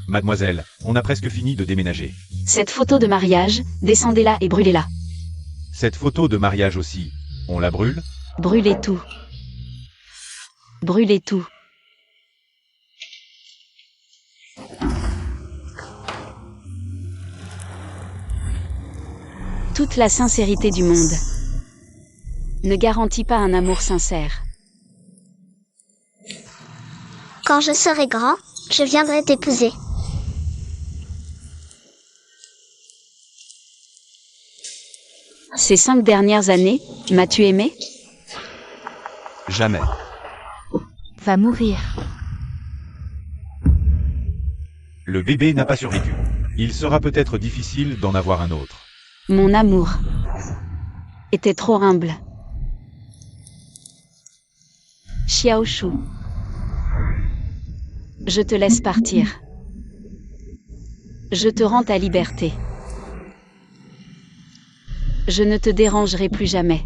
Mademoiselle, on a presque fini de déménager. Cette photo de mariage, descendez-la et brûlez-la. Cette photo de mariage aussi, on la brûle? Brûlez tout. Brûlez tout. Toute la sincérité du monde ne garantit pas un amour sincère. Quand je serai grand, je viendrai t'épouser. Ces 5 dernières années, m'as-tu aimé? Jamais. Va mourir. Le bébé n'a pas survécu. Il sera peut-être difficile d'en avoir un autre. Mon amour était trop humble. Xiaoshu, je te laisse partir. Je te rends ta liberté. Je ne te dérangerai plus jamais.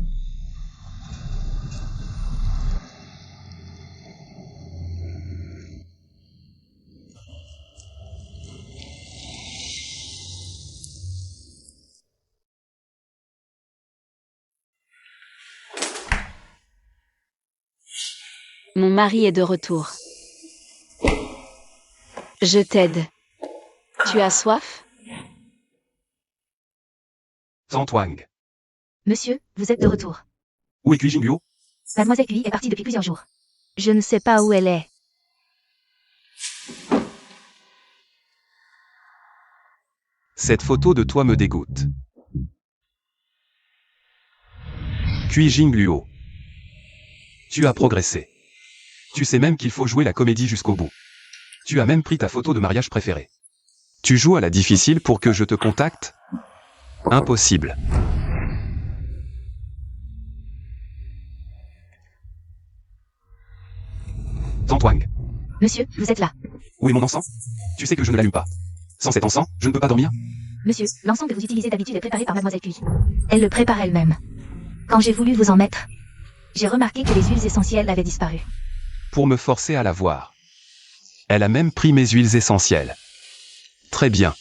Mon mari est de retour. Je t'aide. Tu as soif? Zhang. Monsieur, vous êtes de retour. Où est Cui Jingluo? Mademoiselle Cui est partie depuis plusieurs jours. Je ne sais pas où elle est. Cette photo de toi me dégoûte. Cui Jingluo. Tu as progressé. Tu sais même qu'il faut jouer la comédie jusqu'au bout. Tu as même pris ta photo de mariage préférée. Tu joues à la difficile pour que je te contacte? Impossible. Zhang. Monsieur, vous êtes là. Où est mon encens? Tu sais que je ne l'allume pas. Sans cet encens, je ne peux pas dormir? Monsieur, l'encens que vous utilisez d'habitude est préparé par Mademoiselle Cui. Elle le prépare elle-même. Quand j'ai voulu vous en mettre, j'ai remarqué que les huiles essentielles avaient disparu. Pour me forcer à la voir. Elle a même pris mes huiles essentielles. Très bien.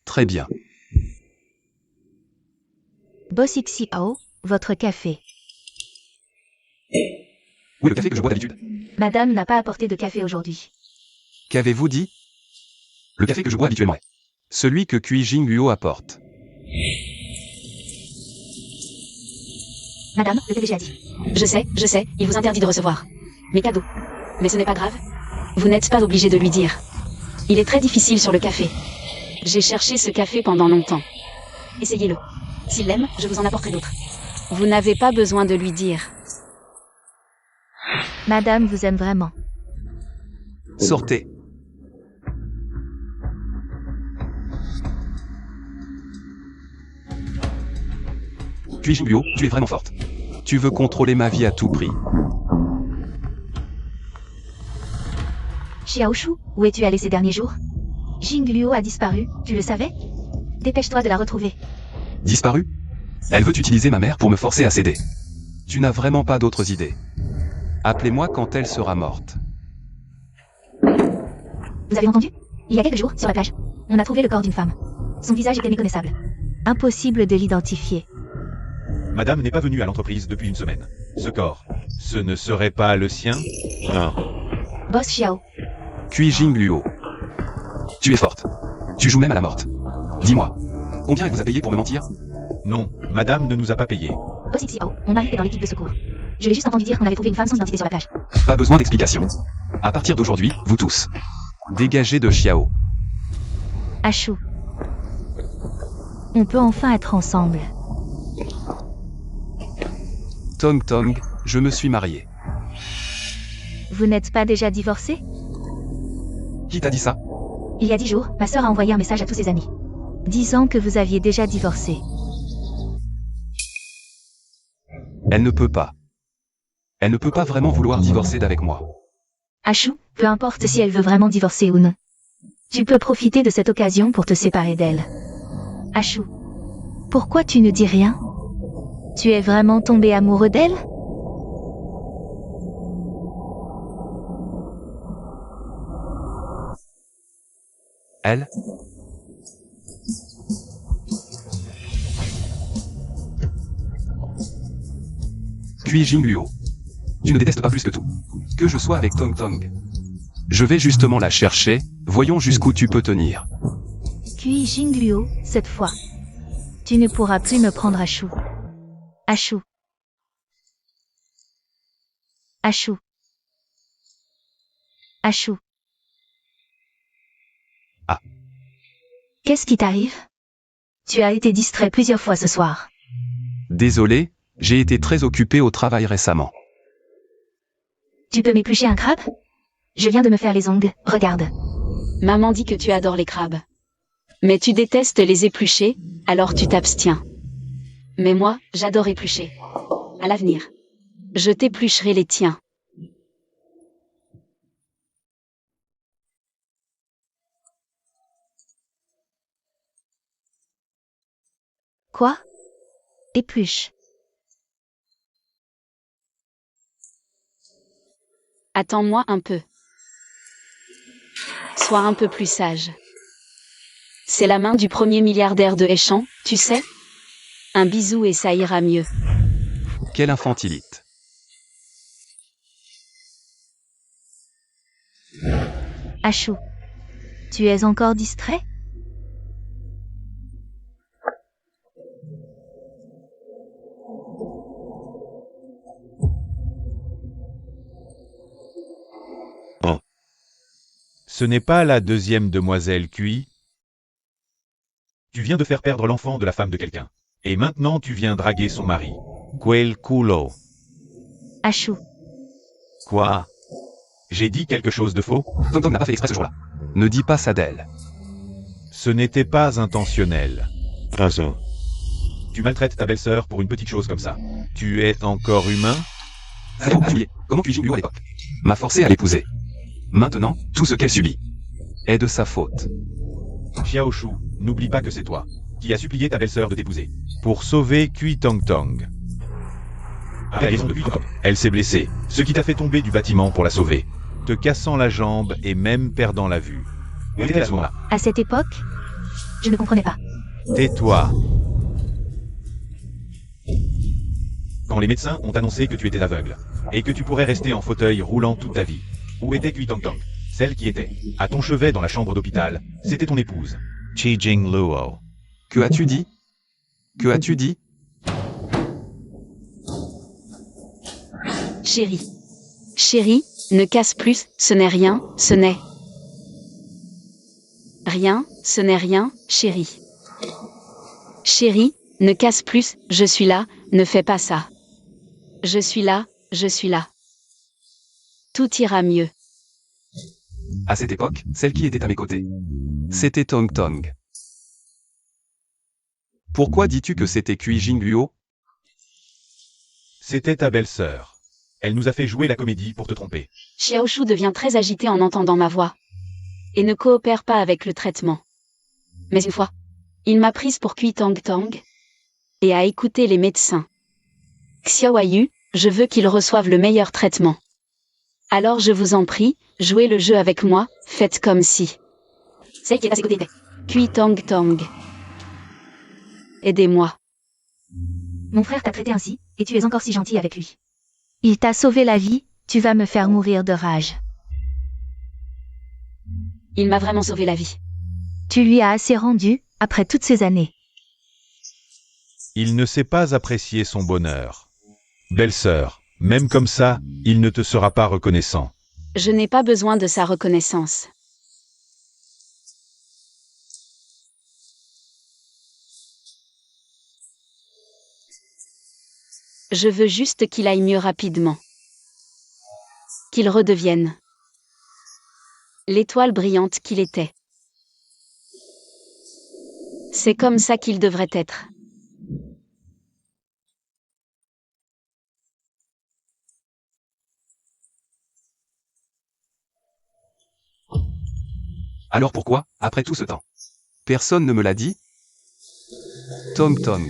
Très bien. Boss Xiao, votre café. Où est le café que je bois d'habitude? Madame n'a pas apporté de café aujourd'hui. Qu'avez-vous dit? Le café que je bois habituellement est celui que Cui Jingluo apporte. Madame, le PDG a dit. Je sais, il vous interdit de recevoir mes cadeaux. Mais ce n'est pas grave. Vous n'êtes pas obligé de lui dire. Il est très difficile sur le café. J'ai cherché ce café pendant longtemps. Essayez-le. S'il l'aime, je vous en apporterai d'autres. Vous n'avez pas besoin de lui dire. Madame vous aime vraiment. Sortez. Cui Jingluo, tu es vraiment forte. Tu veux contrôler ma vie à tout prix. Xiaoshu, où es-tu allé ces derniers jours? Jingluo a disparu, tu le savais? Dépêche-toi de la retrouver. Disparu? Elle veut utiliser ma mère pour me forcer à céder. Tu n'as vraiment pas d'autres idées. Appelez-moi quand elle sera morte. Vous avez entendu? Il y a quelques jours, sur la plage, on a trouvé le corps d'une femme. Son visage était méconnaissable. Impossible de l'identifier. Madame n'est pas venue à l'entreprise depuis une semaine. Ce corps, ce ne serait pas le sien? Non. Boss Xiao. Cui Jingluo. Tu es forte. Tu joues même à la morte. Dis-moi, combien elle vous a payé pour me mentir? Non, madame ne nous a pas payé. Boss Xiao, mon mari est dans l'équipe de secours. Je l'ai juste entendu dire qu'on avait trouvé une femme sans identité sur la plage. Pas besoin d'explication. À partir d'aujourd'hui, vous tous, dégagez de Xiao. Achou. On peut enfin être ensemble. Tong, je me suis marié. Vous n'êtes pas déjà divorcé? Qui t'a dit ça? Il y a 10 jours, ma sœur a envoyé un message à tous ses amis, disant que vous aviez déjà divorcé. Elle ne peut pas. Elle ne peut pas vraiment vouloir divorcer d'avec moi. Achou, peu importe si elle veut vraiment divorcer ou non. Tu peux profiter de cette occasion pour te séparer d'elle. Achou, pourquoi tu ne dis rien? Tu es vraiment tombé amoureux d'elle? Elle? Kui Jingluo. Tu ne détestes pas plus que tout. Que je sois avec Tong Tong. Je vais justement la chercher, voyons jusqu'où tu peux tenir. Kui Jingluo, cette fois. Tu ne pourras plus me prendre à chou. À chou. À chou. À chou. Ah. Qu'est-ce qui t'arrive? Tu as été distrait plusieurs fois ce soir. Désolé, j'ai été très occupé au travail récemment. Tu peux m'éplucher un crabe? Je viens de me faire les ongles, regarde. Maman dit que tu adores les crabes. Mais tu détestes les éplucher, alors tu t'abstiens. Mais moi, j'adore éplucher. À l'avenir. Je t'éplucherai les tiens. Quoi? Épluche. Attends-moi un peu. Sois un peu plus sage. C'est la main du premier milliardaire de Échamps, tu sais? Un bisou et ça ira mieux. Quelle infantilite. Achou. Tu es encore distrait? Ce n'est pas la deuxième demoiselle Kui. Tu viens de faire perdre l'enfant de la femme de quelqu'un. Et maintenant tu viens draguer son mari. Quel culo. Achou. Quoi? J'ai dit quelque chose de faux? Tong Tong n'a pas fait exprès ce jour-là. Ne dis pas ça d'elle. Ce n'était pas intentionnel. Tu maltraites ta belle-sœur pour une petite chose comme ça. Tu es encore humain? Comment puis-je lui à l'époque? M'a forcé à l'épouser. Maintenant, tout ce qu'elle subit est de sa faute. Xiaoshu, n'oublie pas que c'est toi qui as supplié ta belle-sœur de t'épouser pour sauver Kui Tong Tong. À raison de Kui Tong Tong, elle s'est blessée, ce qui t'a fait tomber du bâtiment pour la sauver, te cassant la jambe et même perdant la vue. Où était-elle à ce moment-là? À cette époque, je ne comprenais pas. Tais-toi. Quand les médecins ont annoncé que tu étais aveugle et que tu pourrais rester en fauteuil roulant toute ta vie, où était Kui Tong Tong? Celle qui était à ton chevet dans la chambre d'hôpital, c'était ton épouse, Chi Jing Luo. Que as-tu dit? Que as-tu dit? Chérie. Chérie, ne casse plus, ce n'est rien, ce n'est rien, ce n'est rien, chérie. Chérie, ne casse plus, je suis là, ne fais pas ça. Je suis là, je suis là. Tout ira mieux. À cette époque, celle qui était à mes côtés, c'était Tong Tong. Pourquoi dis-tu que c'était Kui Jingluo? C'était ta belle-sœur. Elle nous a fait jouer la comédie pour te tromper. Xiaoshu devient très agité en entendant ma voix. Et ne coopère pas avec le traitement. Mais une fois, il m'a prise pour Kui Tong Tong. Et a écouté les médecins. Xiaoyu, je veux qu'il reçoive le meilleur traitement. Alors je vous en prie, jouez le jeu avec moi, faites comme si. Celle qui est à ses côtés était Kui Tong Tong. Aidez-moi. Mon frère t'a traité ainsi, et tu es encore si gentil avec lui. Il t'a sauvé la vie, tu vas me faire mourir de rage. Il m'a vraiment sauvé la vie. Tu lui as assez rendu, après toutes ces années. Il ne sait pas apprécier son bonheur. Belle-sœur, même comme ça, il ne te sera pas reconnaissant. Je n'ai pas besoin de sa reconnaissance. Je veux juste qu'il aille mieux rapidement. Qu'il redevienne l'étoile brillante qu'il était. C'est comme ça qu'il devrait être. Alors pourquoi, après tout ce temps? Personne ne me l'a dit? Tong Tong.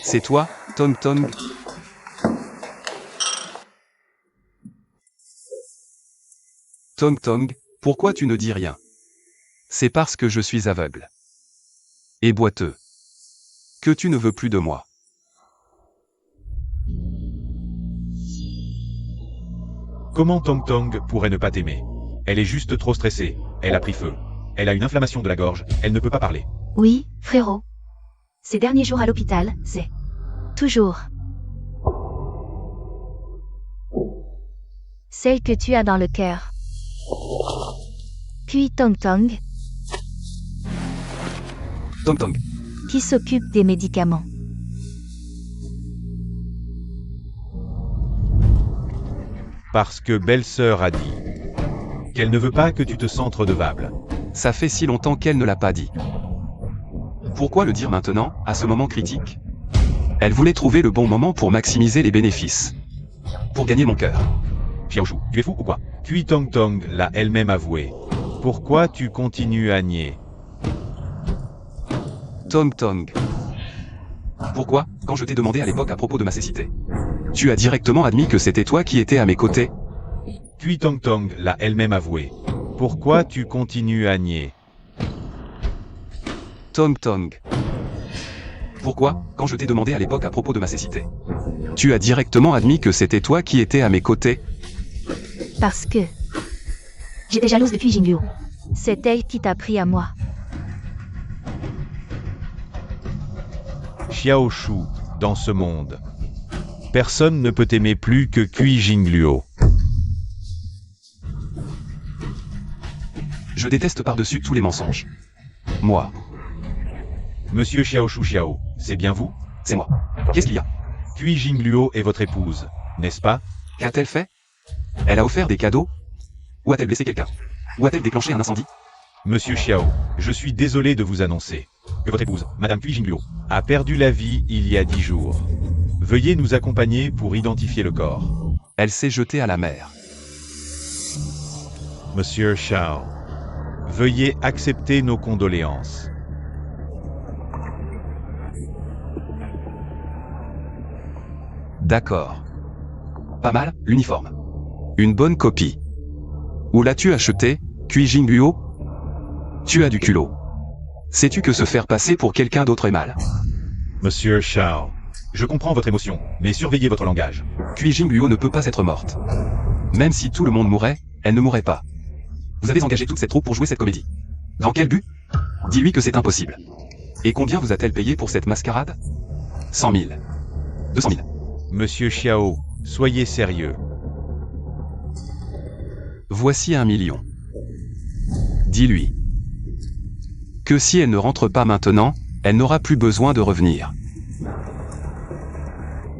C'est toi, Tong Tong? Tong Tong, pourquoi tu ne dis rien? C'est parce que je suis aveugle. Et boiteux. Que tu ne veux plus de moi. Comment Tong Tong pourrait ne pas t'aimer? Elle est juste trop stressée, elle a pris feu. Elle a une inflammation de la gorge, elle ne peut pas parler. Oui, frérot. Ces derniers jours à l'hôpital, c'est... toujours... celle que tu as dans le cœur. Puis Tong Tong, Tong Tong. qui s'occupe des médicaments. Parce que belle-sœur a dit qu'elle ne veut pas que tu te sentes redevable. Ça fait si longtemps qu'elle ne l'a pas dit. Pourquoi le dire maintenant, à ce moment critique? Elle voulait trouver le bon moment pour maximiser les bénéfices. Pour gagner mon cœur. Xiaoshu, tu es fou ou quoi? Puis Tong Tong l'a elle-même avoué. Pourquoi tu continues à nier? Tong Tong. Pourquoi, quand je t'ai demandé à l'époque à propos de ma cécité, tu as directement admis que c'était toi qui étais à mes côtés? Puis Tong Tong l'a elle-même avoué. Pourquoi tu continues à nier? Tong Tong. Pourquoi, quand je t'ai demandé à l'époque à propos de ma cécité, tu as directement admis que c'était toi qui étais à mes côtés? Parce que... j'étais jalouse depuis Jingluo. C'est elle qui t'a pris à moi. Xiaoshu, dans ce monde. Personne ne peut aimer plus que Cui Jingluo. Je déteste par-dessus tous les mensonges. Moi. Monsieur Xiaoshu Xiao, c'est bien vous? C'est moi. Qu'est-ce qu'il y a? Cui Jingluo est votre épouse, n'est-ce pas? Qu'a-t-elle fait? Elle a offert des cadeaux? Ou a-t-elle blessé quelqu'un? Ou a-t-elle déclenché un incendie? Monsieur Xiao, je suis désolé de vous annoncer que votre épouse, Madame Cui Jingluo, a perdu la vie il y a 10 jours. Veuillez nous accompagner pour identifier le corps. Elle s'est jetée à la mer. Monsieur Xiao, veuillez accepter nos condoléances. D'accord. Pas mal, l'uniforme. Une bonne copie. Où l'as-tu acheté, Cui Jingluo? Tu as du culot. Sais-tu que se faire passer pour quelqu'un d'autre est mal? Monsieur Xiao, je comprends votre émotion, mais surveillez votre langage. Cui Jingluo ne peut pas être morte. Même si tout le monde mourait, elle ne mourrait pas. Vous avez engagé toute cette troupe pour jouer cette comédie. Dans quel but? Dis-lui que c'est impossible. Et combien vous a-t-elle payé pour cette mascarade? 100 000. 200 000. Monsieur Xiao, soyez sérieux. Voici 1 million. Dis-lui que si elle ne rentre pas maintenant, elle n'aura plus besoin de revenir.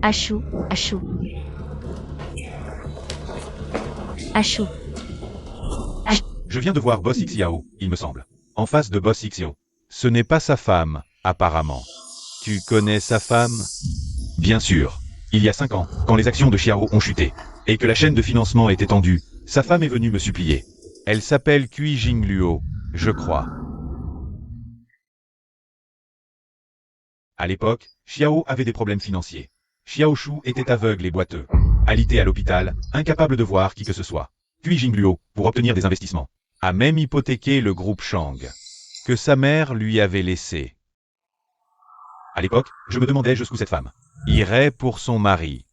Achou, achou. Achou. Je viens de voir Boss Xiao, il me semble. En face de Boss Xiao. Ce n'est pas sa femme, apparemment. Tu connais sa femme? Bien sûr. Il y a 5 ans, quand les actions de Xiao ont chuté, et que la chaîne de financement est étendue, sa femme est venue me supplier. Elle s'appelle Cui Jingluo, je crois. À l'époque, Xiao avait des problèmes financiers. Xiaoshu était aveugle et boiteux. Alité à l'hôpital, incapable de voir qui que ce soit. Cui Jingluo, pour obtenir des investissements, a même hypothéqué le groupe Shang, que sa mère lui avait laissé. À l'époque, je me demandais jusqu'où cette femme irait pour son mari.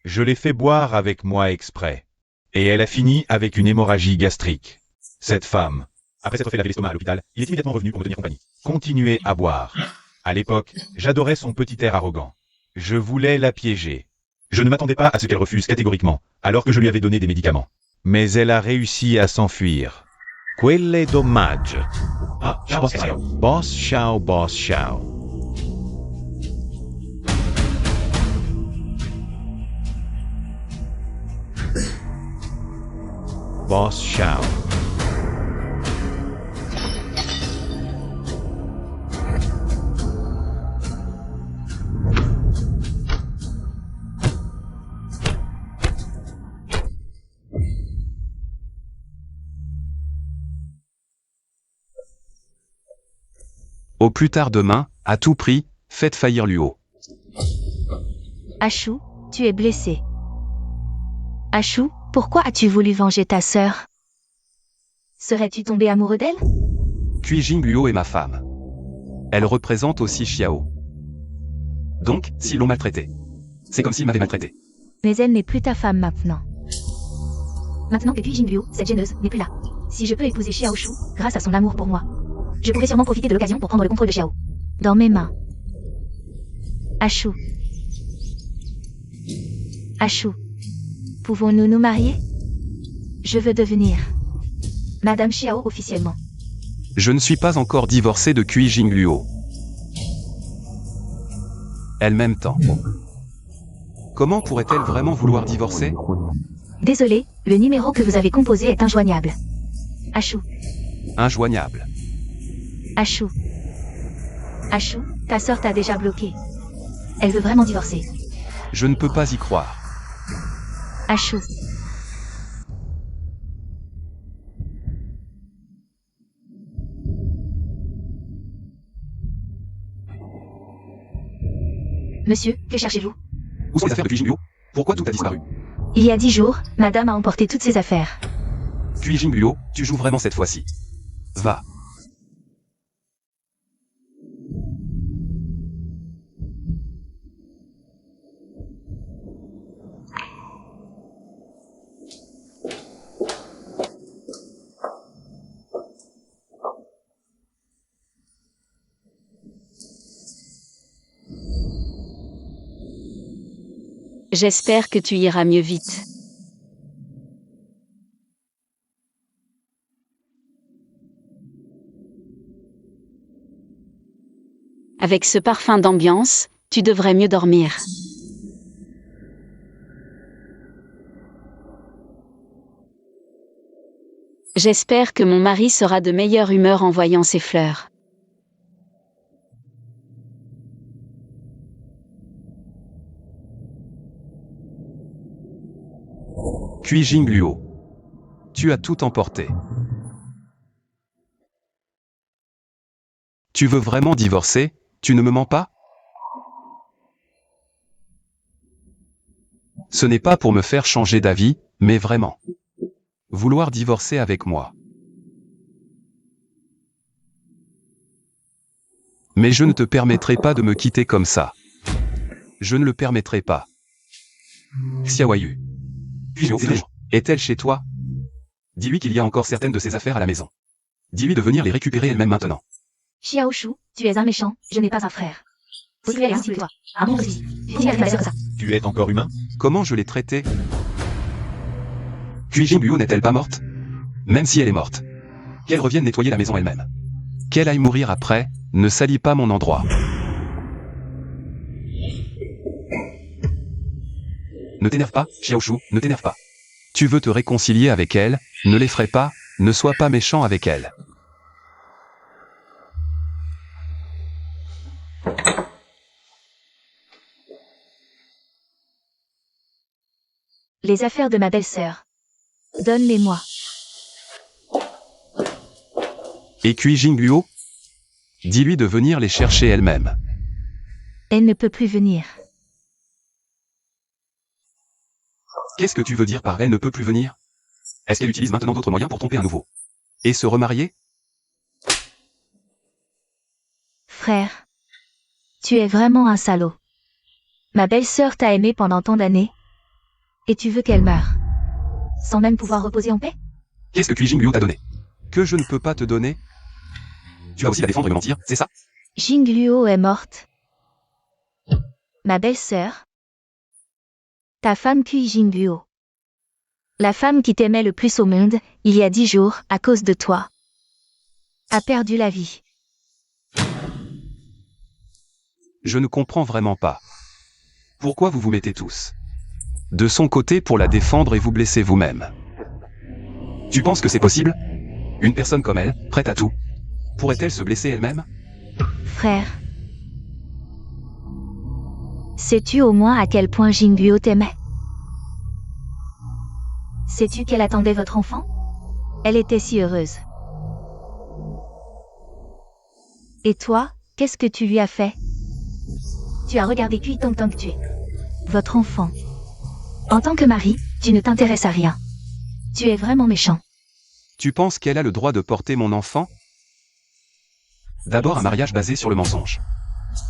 Je l'ai fait boire avec moi exprès. Et elle a fini avec une hémorragie gastrique. Cette femme, après s'être fait laver l'estomac à l'hôpital, il est immédiatement revenu pour me tenir compagnie. Continuez à boire. À l'époque, j'adorais son petit air arrogant. Je voulais la piéger. Je ne m'attendais pas à ce qu'elle refuse catégoriquement, alors que je lui avais donné des médicaments. Mais elle a réussi à s'enfuir. Quelle dommage. Ah, Boss Xiao. Boss Xiao, Boss Xiao. Boss Xiao. Au plus tard demain, à tout prix, faites faillir Luo. Achou, tu es blessé. Achou, pourquoi as-tu voulu venger ta sœur? Serais-tu tombé amoureux d'elle? Kui Jingluo est ma femme. Elle représente aussi Xiao. Donc, s'ils l'ont maltraitée, c'est comme s'ils m'avaient maltraité. Mais elle n'est plus ta femme maintenant. Maintenant que Kui Jingluo, cette gêneuse, n'est plus là. Si je peux épouser Xiao Shu, grâce à son amour pour moi, je pourrais sûrement profiter de l'occasion pour prendre le contrôle de Xiao. Dans mes mains. Ashu. Ashu. Pouvons-nous nous marier? Je veux devenir Madame Xiao officiellement. Je ne suis pas encore divorcé de Kui Jingluo. Elle m'aime tant. Comment pourrait-elle vraiment vouloir divorcer? Désolé, le numéro que vous avez composé est injoignable. Ashu. Injoignable. Ashu. Ashu, ta sœur t'a déjà bloqué. Elle veut vraiment divorcer. Je ne peux pas y croire. Ashu. Monsieur, que cherchez-vous? Où sont les affaires de Kui Jingluo? Pourquoi tout a disparu? Il y a 10 jours, madame a emporté toutes ses affaires. Kui Jingluo, tu joues vraiment cette fois-ci. Va. J'espère que tu iras mieux vite. Avec ce parfum d'ambiance, tu devrais mieux dormir. J'espère que mon mari sera de meilleure humeur en voyant ces fleurs. Kui Jingluo. Tu as tout emporté. Tu veux vraiment divorcer? Tu ne me mens pas? Ce n'est pas pour me faire changer d'avis, mais vraiment. Vouloir divorcer avec moi. Mais je ne te permettrai pas de me quitter comme ça. Je ne le permettrai pas. Xiaoyu. Est-elle chez toi? Dis-lui qu'il y a encore certaines de ses affaires à la maison. Dis-lui de venir les récupérer elle-même maintenant. Xiao Shu, tu es un méchant, je n'ai pas un frère. Si tu es ainsi que toi, un bon aussi. Tu as ma sœur comme ça. Tu es encore humain? Comment je l'ai traitée? Kui Jingluo n'est-elle pas morte? Même si elle est morte, qu'elle revienne nettoyer la maison elle-même. Qu'elle aille mourir après, ne salis pas mon endroit. Ne t'énerve pas, Xiao Shu, ne t'énerve pas. Tu veux te réconcilier avec elle, ne l'effraie pas, ne sois pas méchant avec elle. Les affaires de ma belle-sœur. Donne-les-moi. Et Kui Jingluo? Dis-lui de venir les chercher elle-même. Elle ne peut plus venir. Qu'est-ce que tu veux dire par elle ne peut plus venir? Est-ce qu'elle utilise maintenant d'autres moyens pour tromper à nouveau? Et se remarier? Frère. Tu es vraiment un salaud. Ma belle-sœur t'a aimé pendant tant d'années. Et tu veux qu'elle meure. Sans même pouvoir reposer en paix? Qu'est-ce que Kui Jingluo t'a donné? Que je ne peux pas te donner? Tu vas aussi la défendre et me mentir, c'est ça? Jingluo est morte. Ma belle-sœur. Ta femme Kui Jingluo. La femme qui t'aimait le plus au monde, il y a 10 jours, à cause de toi, a perdu la vie. Je ne comprends vraiment pas. Pourquoi vous vous mettez tous de son côté pour la défendre et vous blessez vous-même? Tu penses que c'est possible? Une personne comme elle, prête à tout, pourrait-elle se blesser elle-même? Frère. Sais-tu au moins à quel point Jingluo t'aimait? Sais-tu qu'elle attendait votre enfant? Elle était si heureuse. Et toi, qu'est-ce que tu lui as fait? Tu as regardé Kui Tong Tong tuer votre enfant. En tant que mari, tu ne t'intéresses à rien. Tu es vraiment méchant. Tu penses qu'elle a le droit de porter mon enfant? D'abord un mariage basé sur le mensonge.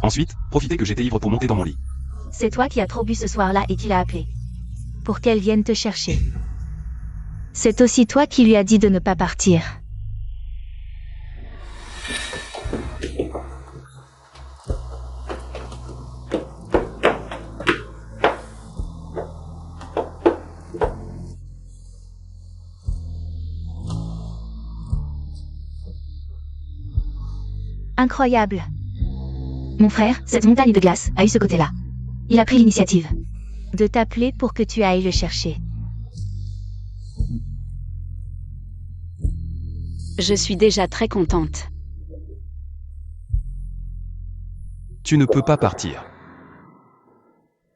Ensuite, profiter que j'étais ivre pour monter dans mon lit. C'est toi qui as trop bu ce soir-là et qui l'as appelée. Pour qu'elle vienne te chercher. C'est aussi toi qui lui as dit de ne pas partir. Incroyable. Mon frère, cette montagne de glace, a eu ce côté-là. Il a pris l'initiative. De t'appeler pour que tu ailles le chercher. Je suis déjà très contente. Tu ne peux pas partir.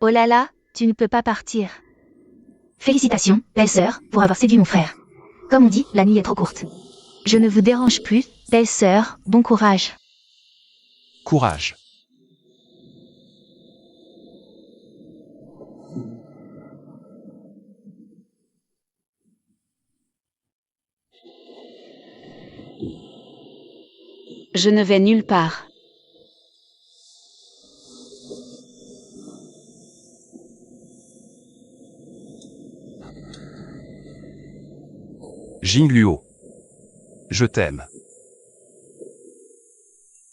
Oh là là, tu ne peux pas partir. Félicitations, belle-sœur, pour avoir séduit mon frère. Comme on dit, la nuit est trop courte. Je ne vous dérange plus, belle-sœur, bon courage. Courage. Je ne vais nulle part. Jingluo. Je t'aime.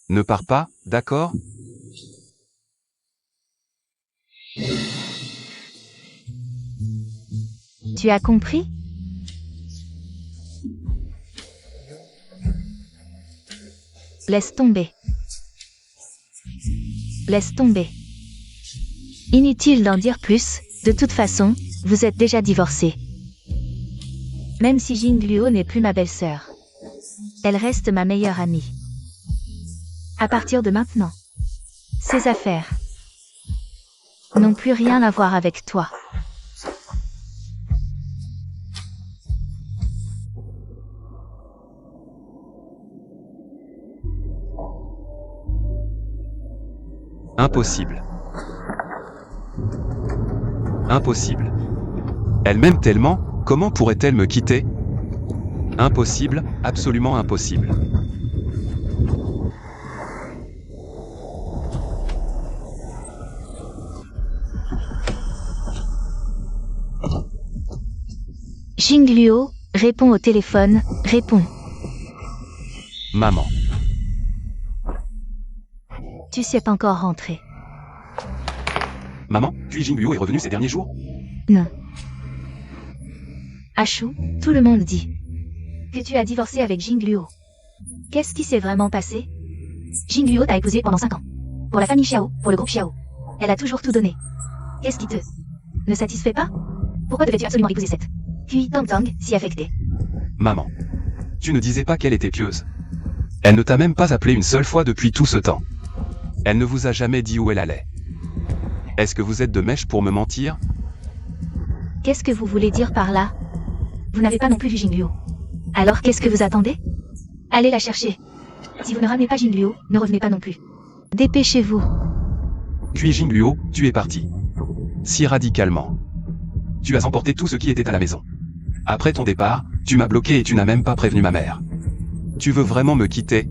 Ne pars pas, d'accord? Tu as compris? Laisse tomber. Laisse tomber. Inutile d'en dire plus, de toute façon, vous êtes déjà divorcés. Même si Jingluo n'est plus ma belle-sœur. Elle reste ma meilleure amie. À partir de maintenant, ces affaires n'ont plus rien à voir avec toi. Impossible. Impossible. Elle m'aime tellement, comment pourrait-elle me quitter? Impossible, absolument impossible. Jingluo, réponds au téléphone, réponds. Maman. Tu sais pas encore rentrer. Maman, puis Jingluo est revenu ces derniers jours? Non. Ashu, tout le monde dit que tu as divorcé avec Jingluo. Qu'est-ce qui s'est vraiment passé? Jingluo t'a épousé pendant 5 ans. Pour la famille Xiao, pour le groupe Xiao. Elle a toujours tout donné. Qu'est-ce qui te ne satisfait pas? Pourquoi devais-tu absolument épouser cette Kui Tang Tang, si affectée? Maman. Tu ne disais pas qu'elle était pieuse. Elle ne t'a même pas appelé une seule fois depuis tout ce temps. Elle ne vous a jamais dit où elle allait. Est-ce que vous êtes de mèche pour me mentir? Qu'est-ce que vous voulez dire par là? Vous n'avez pas non plus vu Jingluo. Alors qu'est-ce que vous attendez? Allez la chercher. Si vous ne ramenez pas Jingluo, ne revenez pas non plus. Dépêchez-vous. Puis Jingluo, tu es parti. Si radicalement. Tu as emporté tout ce qui était à la maison. Après ton départ, tu m'as bloqué et tu n'as même pas prévenu ma mère. Tu veux vraiment me quitter?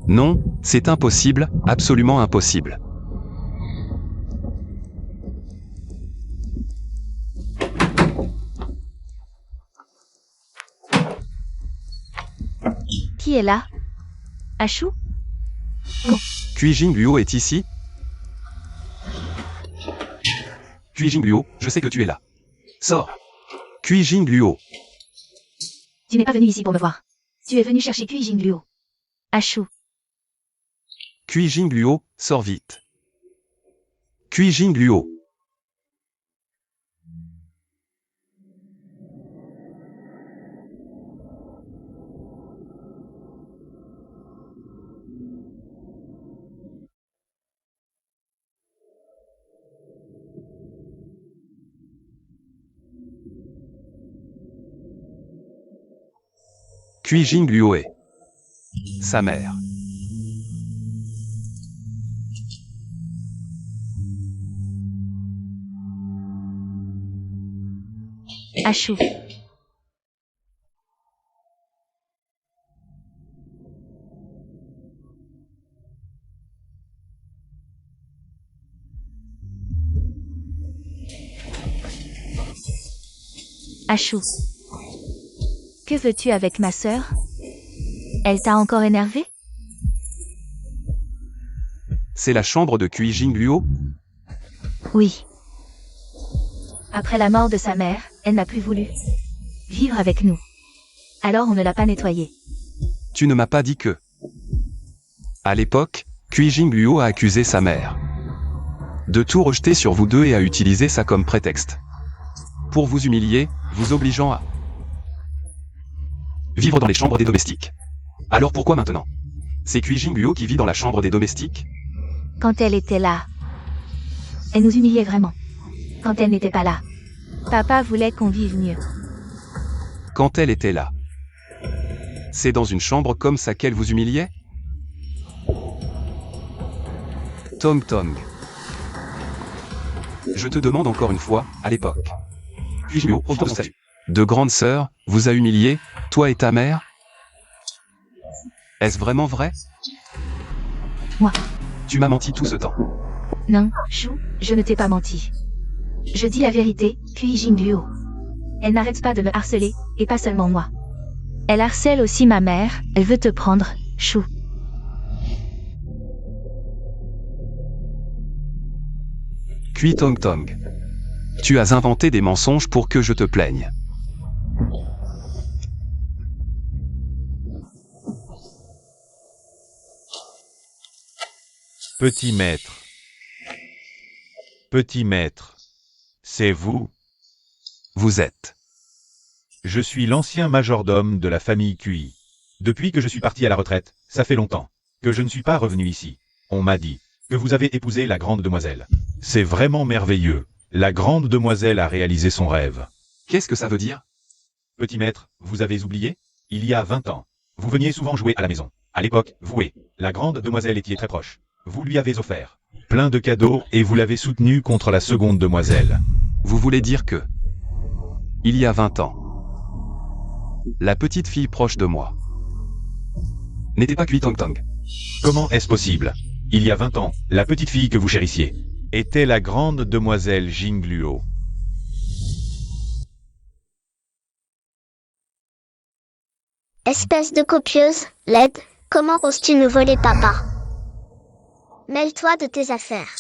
Non, c'est impossible, absolument impossible. Qui est là? Ashu? Kui Jingluo est ici? Kui Jingluo, je sais que tu es là. Sors. Kui Jingluo. Tu n'es pas venu ici pour me voir. Tu es venu chercher Kui Jingluo. Ashu. Kui Jingluo, sors vite. Kui Jingluo. Kui Jingluo est sa mère. Ashu. Achou. Que veux-tu avec ma sœur? Elle t'a encore énervé? C'est la chambre de Kui Jingluo? Oui. Après la mort de sa mère, elle n'a plus voulu vivre avec nous. Alors on ne l'a pas nettoyée. Tu ne m'as pas dit que... À l'époque, Kui Jingluo a accusé sa mère de tout rejeter sur vous deux et a utilisé ça comme prétexte pour vous humilier, vous obligeant à vivre dans les chambres des domestiques. Alors pourquoi maintenant? C'est Kui Jingluo qui vit dans la chambre des domestiques? Quand elle était là, elle nous humiliait vraiment. Quand elle n'était pas là, papa voulait qu'on vive mieux. Quand elle était là, c'est dans une chambre comme ça qu'elle vous humiliait? Tong Tong. Je te demande encore une fois, à l'époque. Puis Jingluo, pour ton statut de grande sœur, vous a humilié, toi et ta mère? Est-ce vraiment vrai? Moi. Tu m'as menti tout ce temps. Non, Chou, je ne t'ai pas menti. Je dis la vérité, Kui Jingluo. Elle n'arrête pas de me harceler, et pas seulement moi. Elle harcèle aussi ma mère, elle veut te prendre, Chou. Kui Tong Tong. Tu as inventé des mensonges pour que je te plaigne. Petit maître. Petit maître. C'est vous? Vous êtes. Je suis l'ancien majordome de la famille Kui. Depuis que je suis parti à la retraite, ça fait longtemps que je ne suis pas revenu ici. On m'a dit que vous avez épousé la grande demoiselle. C'est vraiment merveilleux. La grande demoiselle a réalisé son rêve. Qu'est-ce que ça veut dire? Petit maître, vous avez oublié? Il y a 20 ans, vous veniez souvent jouer à la maison. À l'époque, vous et la grande demoiselle étiez très proches. Vous lui avez offert plein de cadeaux et vous l'avez soutenu contre la seconde demoiselle. Vous voulez dire que... Il y a 20 ans, la petite fille proche de moi n'était pas Kui Tong Tong. Comment est-ce possible? Il y a 20 ans, la petite fille que vous chérissiez était la grande demoiselle Jingluo. Espèce de copieuse, laide, comment oses-tu nous voler papa? Mêle-toi de tes affaires.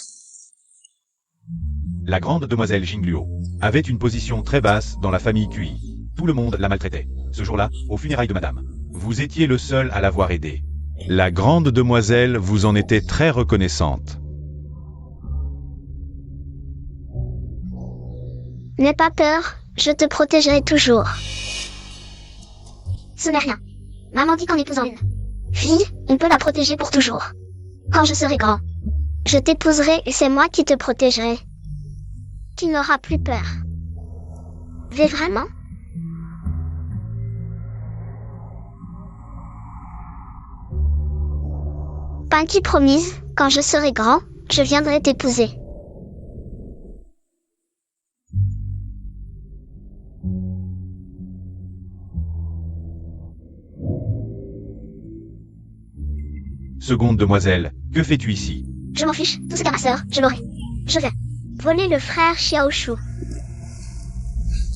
La grande demoiselle Jingluo avait une position très basse dans la famille Kui. Tout le monde la maltraitait. Ce jour-là, aux funérailles de madame, vous étiez le seul à l'avoir aidée. La grande demoiselle vous en était très reconnaissante. N'aie pas peur, je te protégerai toujours. Ce n'est rien. Maman dit qu'en épousant une fille, on peut la protéger pour toujours. Quand je serai grand, je t'épouserai et c'est moi qui te protégerai. Tu n'auras plus peur. Mais vraiment? Pinky promise, quand je serai grand, je viendrai t'épouser. Seconde demoiselle, que fais-tu ici? Je m'en fiche, tout ce qu'à ma sœur, je l'aurai. Je vais voler le frère Xiaoshu.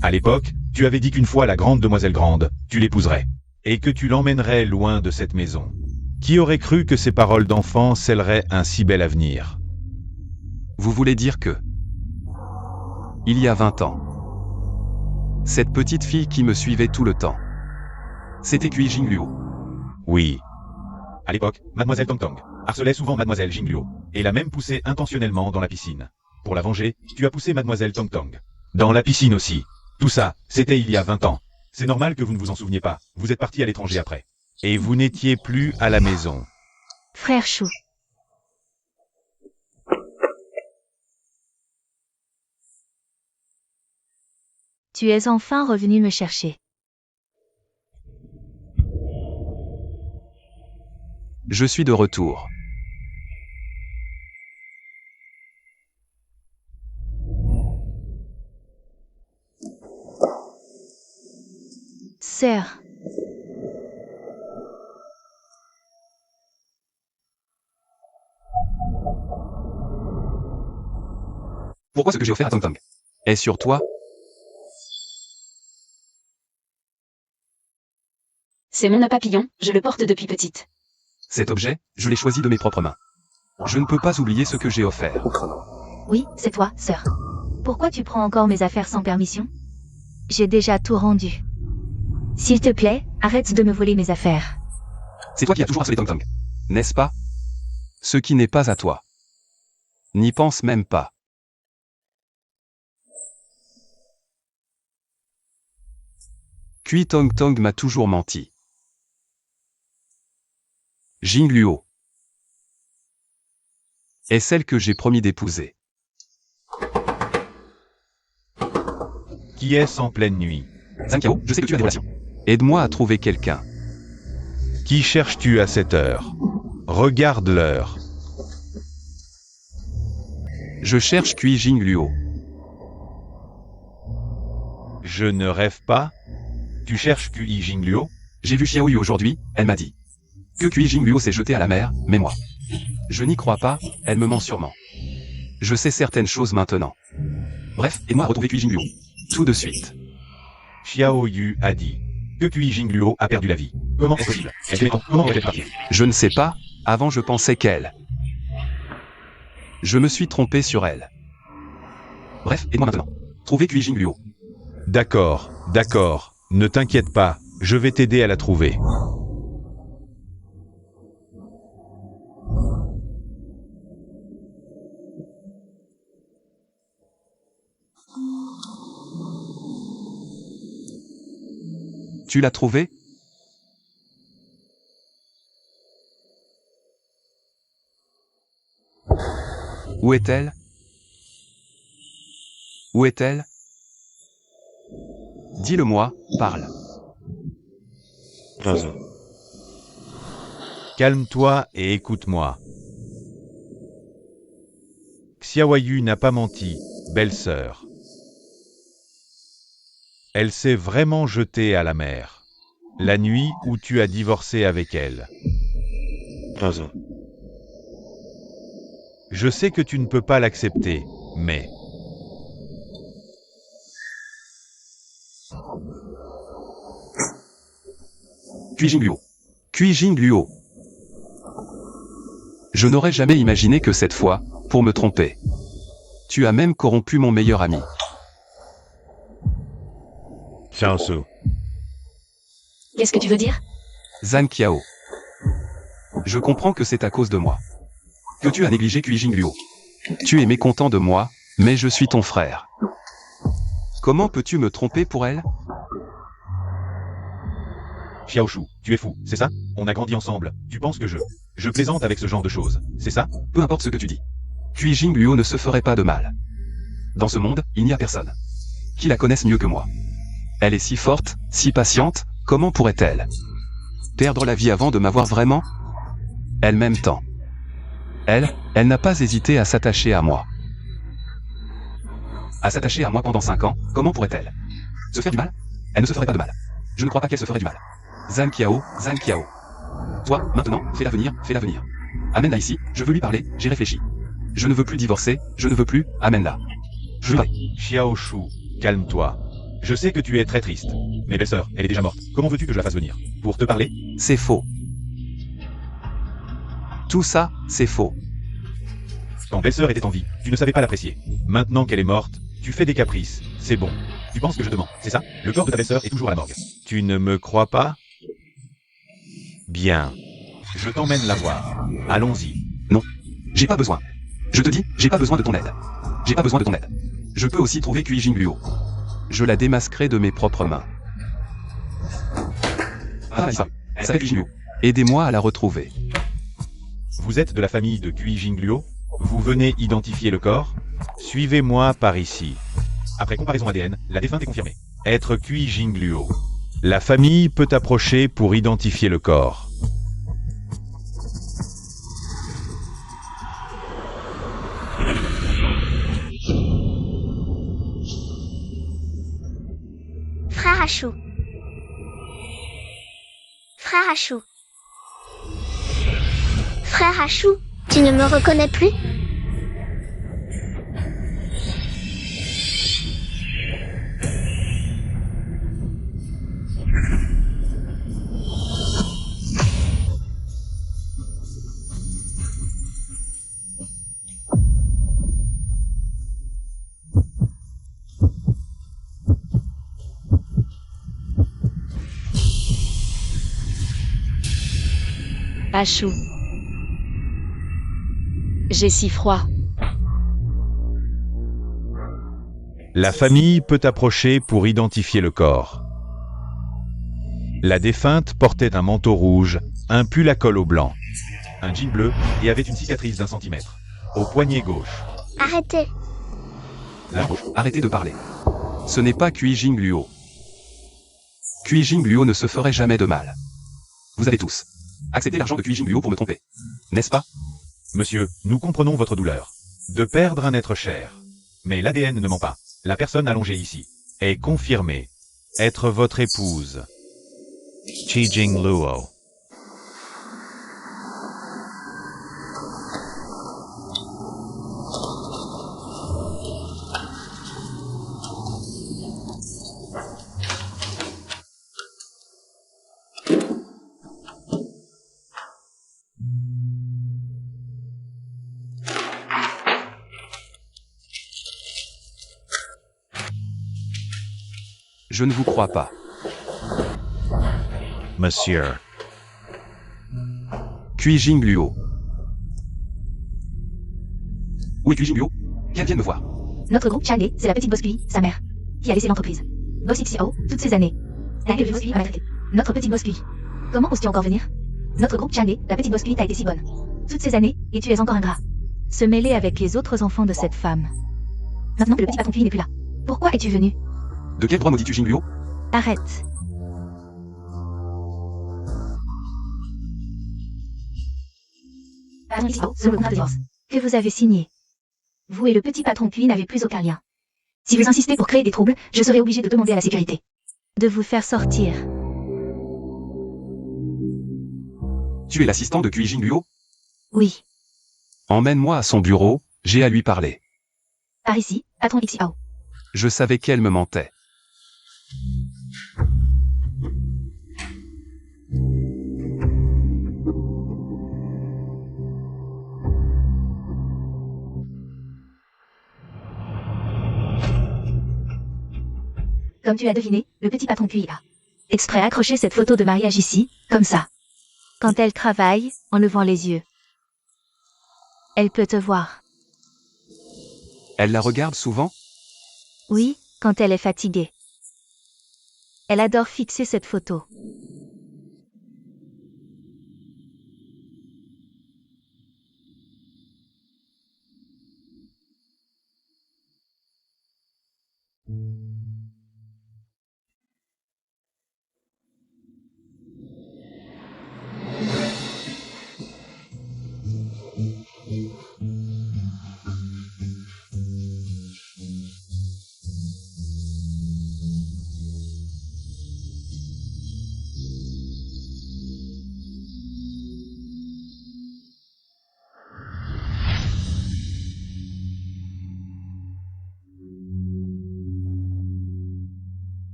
À l'époque, tu avais dit qu'une fois la grande demoiselle grande, tu l'épouserais. Et que tu l'emmènerais loin de cette maison. Qui aurait cru que ces paroles d'enfant scelleraient un si bel avenir? Vous voulez dire que... Il y a 20 ans, cette petite fille qui me suivait tout le temps, c'était Kui Jingluo. Oui. À l'époque, mademoiselle Tong Tong harcelait souvent mademoiselle Jingluo, et l'a même poussée intentionnellement dans la piscine. Pour la venger, tu as poussé mademoiselle Tong Tong dans la piscine aussi. Tout ça, c'était il y a 20 ans. C'est normal que vous ne vous en souveniez pas, vous êtes parti à l'étranger après. Et vous n'étiez plus à la maison. Frère Chou. Tu es enfin revenu me chercher. Je suis de retour. Sœur. Pourquoi ce que j'ai offert à Tong Tong est sur toi? C'est mon nœud papillon, je le porte depuis petite. Cet objet, je l'ai choisi de mes propres mains. Je ne peux pas oublier ce que j'ai offert. Oui, c'est toi, sœur. Pourquoi tu prends encore mes affaires sans permission? J'ai déjà tout rendu. S'il te plaît, arrête de me voler mes affaires. C'est toi qui as toujours harcelé Tong Tong. N'est-ce pas? Ce qui n'est pas à toi. N'y pense même pas. Kui Tong Tong m'a toujours menti. Jing Luo est celle que j'ai promis d'épouser. Qui est-ce en pleine nuit? Zhang Qiao, je sais que tu as des relations. Aide-moi à trouver quelqu'un. Qui cherches-tu à cette heure? Regarde l'heure. Je cherche Kui Jing Luo. Je ne rêve pas. Tu cherches Kui Jing Luo? J'ai vu Xiao Yu aujourd'hui, elle m'a dit que Kui Jing Luo s'est jeté à la mer, mais moi, je n'y crois pas, elle me ment sûrement. Je sais certaines choses maintenant. Bref, aide-moi à retrouver Kui Jing Luo. Tout de suite. Xiao Yu a dit que Kui Jing Luo a perdu la vie. Comment est-ce possible? Comment est-elle partie? Je ne sais pas, avant je pensais qu'elle. Je me suis trompé sur elle. Bref, aide-moi maintenant. Trouvez Kui Jing Luo. D'accord, d'accord. Ne t'inquiète pas, je vais t'aider à la trouver. Tu l'as trouvée? Où est-elle? Où est-elle? Dis-le-moi, parle. Calme-toi et écoute-moi. Xiaoyu n'a pas menti, belle-sœur. Elle s'est vraiment jetée à la mer. La nuit où tu as divorcé avec elle. Je sais que tu ne peux pas l'accepter, mais... Kui Jing Luo. Kui Jing Luo. Je n'aurais jamais imaginé que cette fois, pour me tromper, tu as même corrompu mon meilleur ami. Xiaosu. Qu'est-ce que tu veux dire? Zhang Qiao. Je comprends que c'est à cause de moi que tu as négligé Kui Jing Luo. Tu es mécontent de moi, mais je suis ton frère. Comment peux-tu me tromper pour elle? Xiaoshu, tu es fou, c'est ça? On a grandi ensemble, tu penses que je plaisante avec ce genre de choses, c'est ça? Peu importe ce que tu dis. Kui Jing Luo ne se ferait pas de mal. Dans ce monde, il n'y a personne qui la connaisse mieux que moi. Elle est si forte, si patiente, comment pourrait-elle perdre la vie avant de m'avoir vraiment? Elle m'aime tant. Elle n'a pas hésité à s'attacher à moi. À s'attacher à moi pendant 5 ans, comment pourrait-elle se faire du mal? Elle ne se ferait pas de mal. Je ne crois pas qu'elle se ferait du mal. Zhang Qiao, Zhang Qiao. Toi, maintenant, fais-la venir, fais-la venir. Amène-la ici, je veux lui parler, j'ai réfléchi. Je ne veux plus divorcer, je ne veux plus, amène-la. Je veux pas. Xiaoshu, calme-toi. Je sais que tu es très triste. Mais belle-sœur, elle est déjà morte. Comment veux-tu que je la fasse venir? Pour te parler? C'est faux. Tout ça, c'est faux. Quand belle-sœur était en vie, tu ne savais pas l'apprécier. Maintenant qu'elle est morte, tu fais des caprices. C'est bon. Tu penses que je te mens, c'est ça? Le corps de ta belle-sœur est toujours à la morgue. Tu ne me crois pas? Bien. Je t'emmène la voir. Allons-y. Non. J'ai pas besoin. Je te dis, j'ai pas besoin de ton aide. J'ai pas besoin de ton aide. Je peux aussi trouver Kui Jing Luo. Je la démasquerai de mes propres mains. Ah, ça. Elle s'appelle Kui Jing Luo. Aidez-moi à la retrouver. Vous êtes de la famille de Kui Jing Luo? Vous venez identifier le corps? Suivez-moi par ici. Après comparaison ADN, la défunte est confirmée. Être Kui Jing Luo. La famille peut approcher pour identifier le corps. Frère Hachou. Frère Hachou. Frère Hachou, tu ne me reconnais plus? Achou. J'ai si froid. La famille peut approcher pour identifier le corps. La défunte portait un manteau rouge, un pull à col au blanc, un jean bleu et avait une cicatrice d'1 centimètre au poignet gauche. Arrêtez. La gauche. Arrêtez de parler. Ce n'est pas Kui Jingluo. Kui Jingluo ne se ferait jamais de mal. Vous avez tous accepté l'argent de Kui Jingluo pour me tromper, n'est-ce pas? Monsieur, nous comprenons votre douleur de perdre un être cher. Mais l'ADN ne ment pas. La personne allongée ici est confirmée être votre épouse, Chi Jingluo. Je ne vous crois pas. Monsieur. Kui Jingluo. Où est Kui Jingluo? Qu'elle vienne me voir. Notre groupe Chang'e, c'est la petite boss Kui, sa mère, qui a laissé l'entreprise. Boss XIO, toutes ces années. La gueule de boss Kui m'a maltraité. Notre petite boss Kui. Comment oses-tu encore venir? Notre groupe Chang'e, la petite boss Kui t'a été si bonne. Toutes ces années, et tu es encore ingrat. Se mêler avec les autres enfants de cette femme. Maintenant que le petit patron Kui n'est plus là. Pourquoi es-tu venu? De quel droit maudis-tu Jingluo? Arrête. Patron XIO, selon le contrat de divorce que vous avez signé. Vous et le petit patron Kui n'avez plus aucun lien. Si vous insistez pour créer des troubles, je serai obligé de demander à la sécurité de vous faire sortir. Tu es l'assistant de Kui Jingluo? Oui. Emmène-moi à son bureau, j'ai à lui parler. Par ici, patron XIO. Je savais qu'elle me mentait. Comme tu as deviné, le petit patron Kui a exprès accroché cette photo de mariage ici, comme ça. Quand elle travaille, en levant les yeux, elle peut te voir. Elle la regarde souvent? Oui, quand elle est fatiguée. Elle adore fixer cette photo.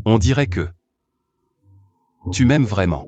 On dirait que tu m'aimes vraiment.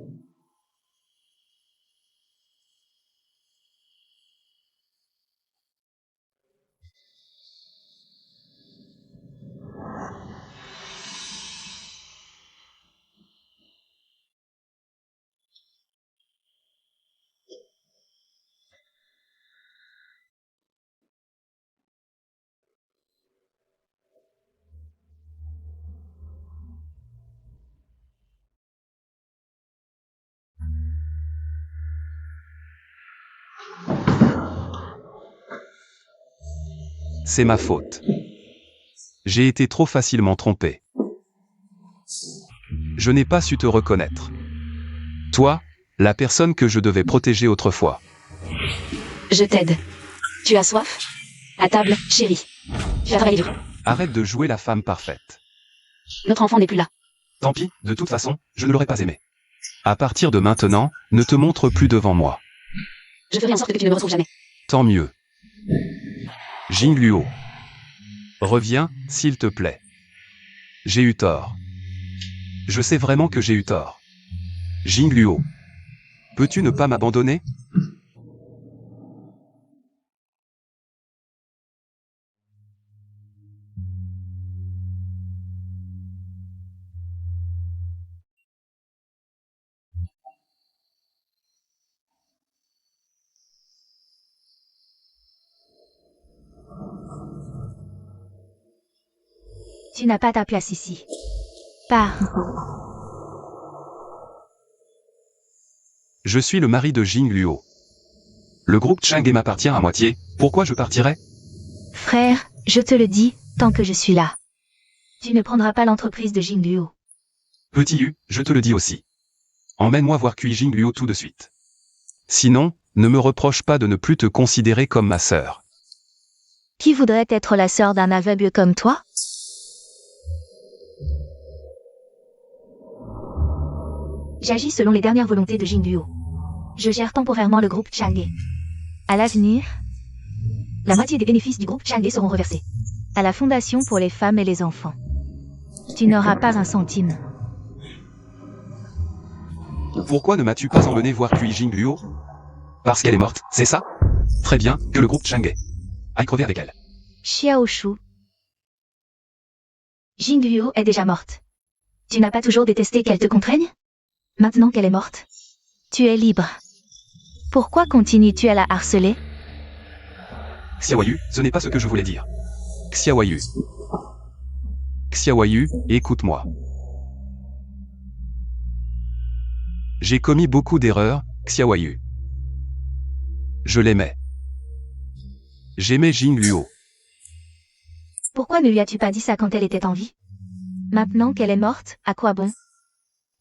C'est ma faute. J'ai été trop facilement trompé. Je n'ai pas su te reconnaître. Toi, la personne que je devais protéger autrefois. Je t'aide. Tu as soif? À table, chérie. Tu as travaillé dur. Arrête de jouer la femme parfaite. Notre enfant n'est plus là. Tant pis, de toute façon, je ne l'aurais pas aimé. À partir de maintenant, ne te montre plus devant moi. Je ferai en sorte que tu ne me retrouves jamais. Tant mieux. Jingluo. Reviens, s'il te plaît. J'ai eu tort. Je sais vraiment que j'ai eu tort. Jingluo. Peux-tu ne pas m'abandonner? Tu n'as pas ta place ici. Pars. Je suis le mari de Jing Luo. Le groupe Chang'e m'appartient à moitié, pourquoi je partirais? Frère, je te le dis, tant que je suis là. Tu ne prendras pas l'entreprise de Jing Luo. Petit U, je te le dis aussi. Emmène-moi voir Kui Jing Luo tout de suite. Sinon, ne me reproche pas de ne plus te considérer comme ma sœur. Qui voudrait être la sœur d'un aveugle comme toi? J'agis selon les dernières volontés de Jing Luo. Je gère temporairement le groupe Chang'e. À l'avenir, la moitié des bénéfices du groupe Chang'e seront reversés à la Fondation pour les femmes et les enfants. Tu n'auras pas un centime. Pourquoi ne m'as-tu pas emmené voir Kui Jing Luo? Parce qu'elle est morte, c'est ça? Très bien, que le groupe Chang'e aille crever avec elle. Xiao Shu. Jing Luo est déjà morte. Tu n'as pas toujours détesté qu'elle te contraigne? Maintenant qu'elle est morte, tu es libre. Pourquoi continues-tu à la harceler? Xiaoyu, ce n'est pas ce que je voulais dire. Xiaoyu. Xiaoyu, écoute-moi. J'ai commis beaucoup d'erreurs, Xiaoyu. Je l'aimais. J'aimais Jing Luo. Pourquoi ne lui as-tu pas dit ça quand elle était en vie? Maintenant qu'elle est morte, à quoi bon?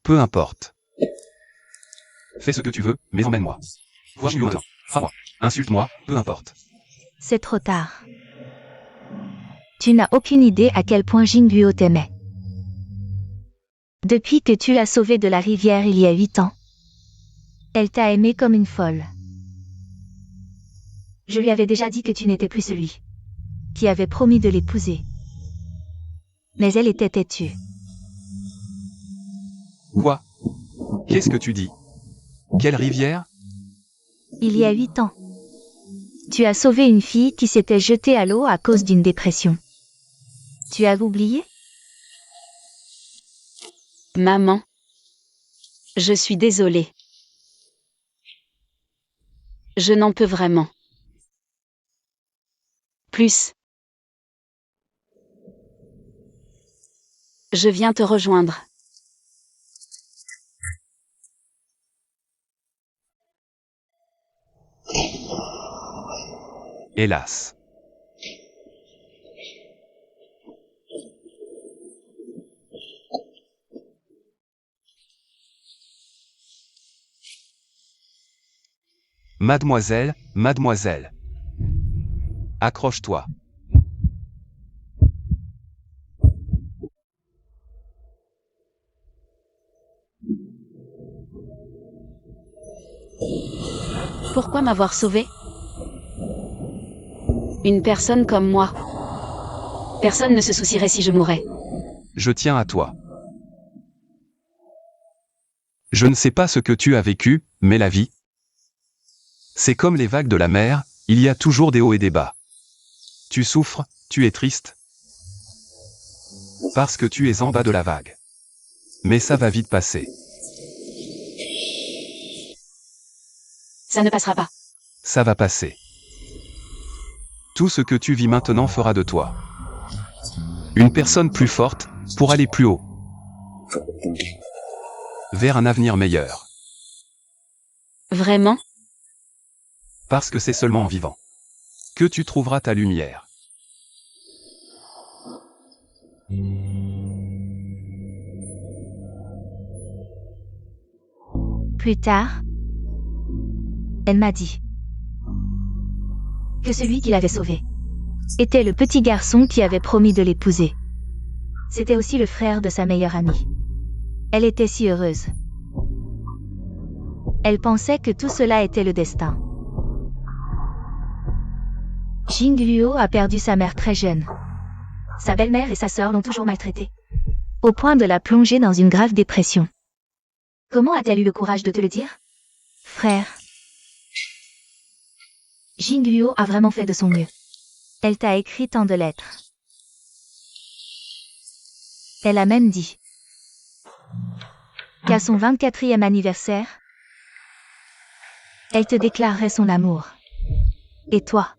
Peu importe. Fais ce que tu veux, mais emmène-moi. Vois Jing Luo maintenant. Frappe-moi. Insulte-moi, peu importe. C'est trop tard. Tu n'as aucune idée à quel point Jing Luo t'aimait. Depuis que tu l'as sauvée de la rivière il y a 8 ans, elle t'a aimé comme une folle. Je lui avais déjà dit que tu n'étais plus celui qui avait promis de l'épouser. Mais elle était têtue. Quoi? Qu'est-ce que tu dis? Quelle rivière? Il y a 8 ans. Tu as sauvé une fille qui s'était jetée à l'eau à cause d'une dépression. Tu as oublié? Maman. Je suis désolée. Je n'en peux vraiment plus. Je viens te rejoindre. Hélas. Mademoiselle, mademoiselle. Accroche-toi. Pourquoi m'avoir sauvé? Une personne comme moi. Personne ne se soucierait si je mourais. Je tiens à toi. Je ne sais pas ce que tu as vécu, mais la vie, c'est comme les vagues de la mer, il y a toujours des hauts et des bas. Tu souffres, tu es triste, parce que tu es en bas de la vague. Mais ça va vite passer. Ça ne passera pas. Ça va passer. Tout ce que tu vis maintenant fera de toi une personne plus forte, pour aller plus haut, vers un avenir meilleur. Vraiment? Parce que c'est seulement en vivant que tu trouveras ta lumière. Plus tard, elle m'a dit que celui qui l'avait sauvée était le petit garçon qui avait promis de l'épouser. C'était aussi le frère de sa meilleure amie. Elle était si heureuse. Elle pensait que tout cela était le destin. Jing Luo a perdu sa mère très jeune. Sa belle-mère et sa sœur l'ont toujours maltraitée, au point de la plonger dans une grave dépression. Comment a-t-elle eu le courage de te le dire? Frère, Jing Luo a vraiment fait de son mieux. Elle t'a écrit tant de lettres. Elle a même dit qu'à son 24e anniversaire, elle te déclarerait son amour. Et toi?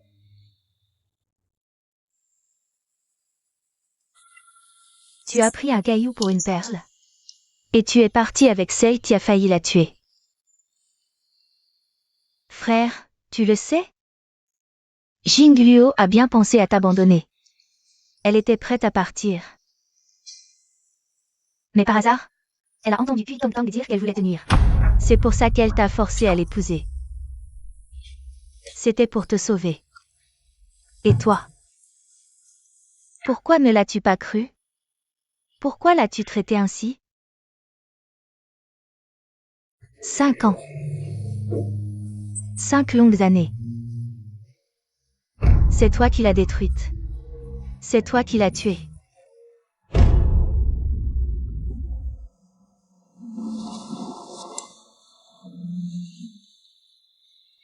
Tu as pris un caillou pour une perle. Et tu es parti avec celle qui a failli la tuer. Frère, tu le sais? Jingluo a bien pensé à t'abandonner. Elle était prête à partir. Mais par hasard, elle a entendu Kui Tong Tong dire qu'elle voulait te nuire. C'est pour ça qu'elle t'a forcé à l'épouser. C'était pour te sauver. Et toi? Pourquoi ne l'as-tu pas cru? Pourquoi l'as-tu traité ainsi? 5 ans. 5 longues années. C'est toi qui l'as détruite. C'est toi qui l'as tuée.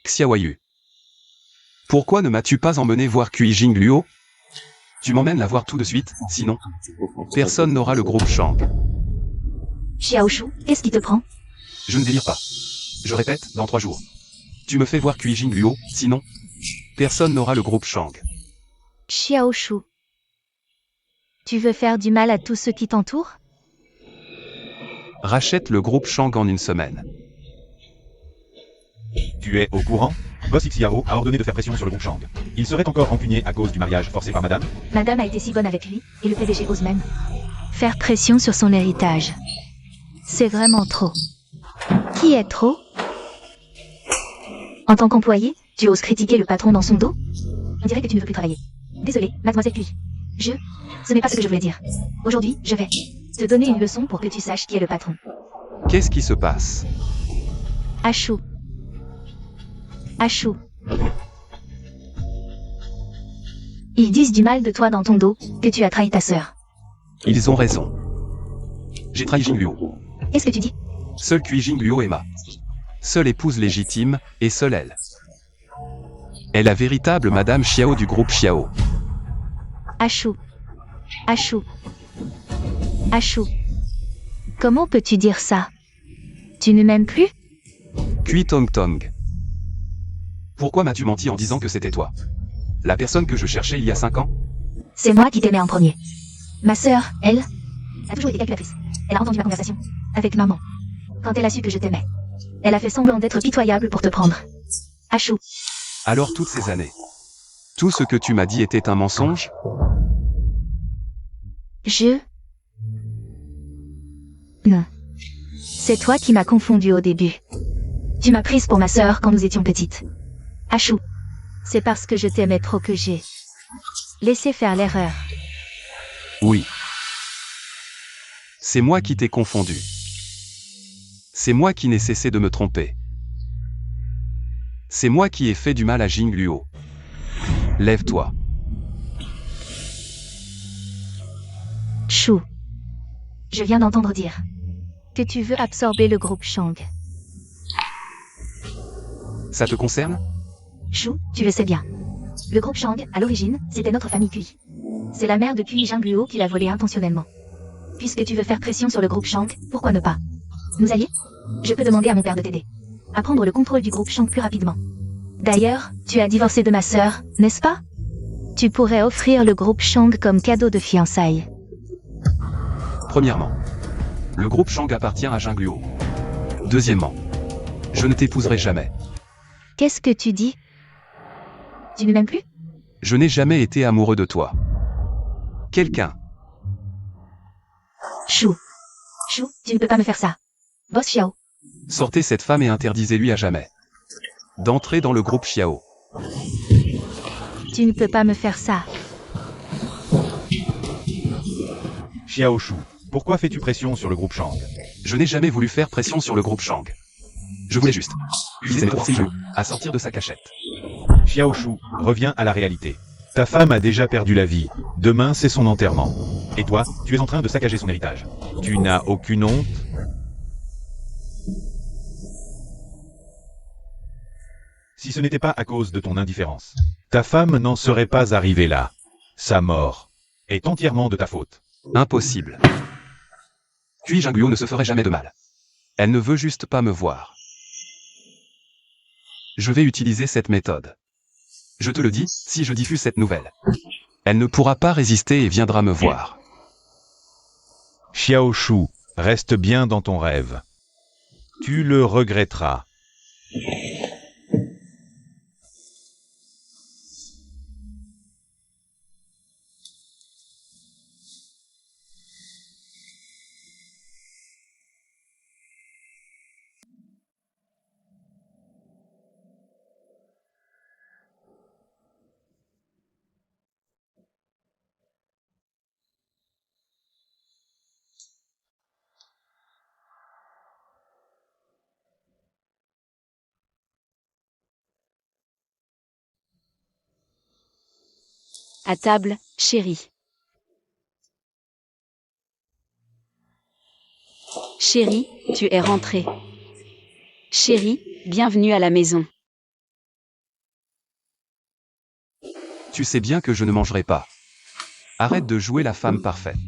Xiaoyu. Pourquoi ne m'as-tu pas emmené voir Kui Jingluo? Tu m'emmènes la voir tout de suite, sinon personne n'aura le groupe Shang. Xiaoshu, qu'est-ce qui te prend? Je ne délire pas. Je répète, dans 3 jours. Tu me fais voir Kui Jingluo, sinon personne n'aura le groupe Shang. Xiaoshu. Tu veux faire du mal à tous ceux qui t'entourent? Rachète le groupe Shang en 1 semaine. Tu es au courant? Boss Xiao a ordonné de faire pression sur le groupe Shang. Il serait encore rancunier à cause du mariage forcé par madame? Madame a été si bonne avec lui, et le PDG ose même faire pression sur son héritage. C'est vraiment trop. Qui est trop? En tant qu'employé, tu oses critiquer le patron dans son dos? On dirait que tu ne veux plus travailler. Désolée, mademoiselle Kui. Ce n'est pas ce que je voulais dire. Aujourd'hui, je vais te donner une leçon pour que tu saches qui est le patron. Qu'est-ce qui se passe? Ashu. Ashu. Ils disent du mal de toi dans ton dos, que tu as trahi ta sœur. Ils ont raison. J'ai trahi Jingluo. Qu'est-ce que tu dis? Seule Kui Jingluo est ma seule épouse légitime, et seule elle. Est la véritable Madame Xiao du groupe Xiao. Ashu. Ashu. Ashu. Comment peux-tu dire ça? Tu ne m'aimes plus? Kui Tong Tong. Pourquoi m'as-tu menti en disant que c'était toi? La personne que je cherchais il y a 5 ans? C'est moi qui t'aimais en premier. Ma sœur, elle, a toujours été calculatrice. Elle a entendu ma conversation avec maman. Quand elle a su que je t'aimais, elle a fait semblant d'être pitoyable pour te prendre. Ashu. Alors toutes ces années, tout ce que tu m'as dit était un mensonge? Non. C'est toi qui m'as confondu au début. Tu m'as prise pour ma sœur quand nous étions petites. Ashu. C'est parce que je t'aimais trop que j'ai laissé faire l'erreur. Oui. C'est moi qui t'ai confondu. C'est moi qui n'ai cessé de me tromper. C'est moi qui ai fait du mal à Jingluo. Lève-toi. Shu. Je viens d'entendre dire que tu veux absorber le groupe Shang. Ça te concerne? Shu, tu le sais bien. Le groupe Shang, à l'origine, c'était notre famille Kui. C'est la mère de Kui Jingluo qui l'a volé intentionnellement. Puisque tu veux faire pression sur le groupe Shang, pourquoi ne pas nous allier? Je peux demander à mon père de t'aider à prendre le contrôle du groupe Shang plus rapidement. D'ailleurs, tu as divorcé de ma sœur, n'est-ce pas? Tu pourrais offrir le groupe Shang comme cadeau de fiançailles. Premièrement, le groupe Shang appartient à Jingluo. Deuxièmement, je ne t'épouserai jamais. Qu'est-ce que tu dis? Tu ne m'aimes plus? Je n'ai jamais été amoureux de toi. Quelqu'un. Shu, tu ne peux pas me faire ça. Boss Xiao. Sortez cette femme et interdisez-lui à jamais d'entrer dans le groupe Xiao. Tu ne peux pas me faire ça. Xiaoshu, pourquoi fais-tu pression sur le groupe Shang? Je n'ai jamais voulu faire pression sur le groupe Shang. Je voulais juste utiliser mes pouvoirs à sortir de sa cachette. Xiaoshu, reviens à la réalité. Ta femme a déjà perdu la vie. Demain, c'est son enterrement. Et toi, tu es en train de saccager son héritage. Tu n'as aucune honte? Si ce n'était pas à cause de ton indifférence, ta femme n'en serait pas arrivée là. Sa mort est entièrement de ta faute. Impossible. Kui Jingluo ne se ferait jamais de mal. Elle ne veut juste pas me voir. Je vais utiliser cette méthode. Je te le dis, si je diffuse cette nouvelle, elle ne pourra pas résister et viendra me voir. Xiaoshu, reste bien dans ton rêve. Tu le regretteras. À table, chérie. Chérie, tu es rentrée. Chérie, bienvenue à la maison. Tu sais bien que je ne mangerai pas. Arrête de jouer la femme parfaite.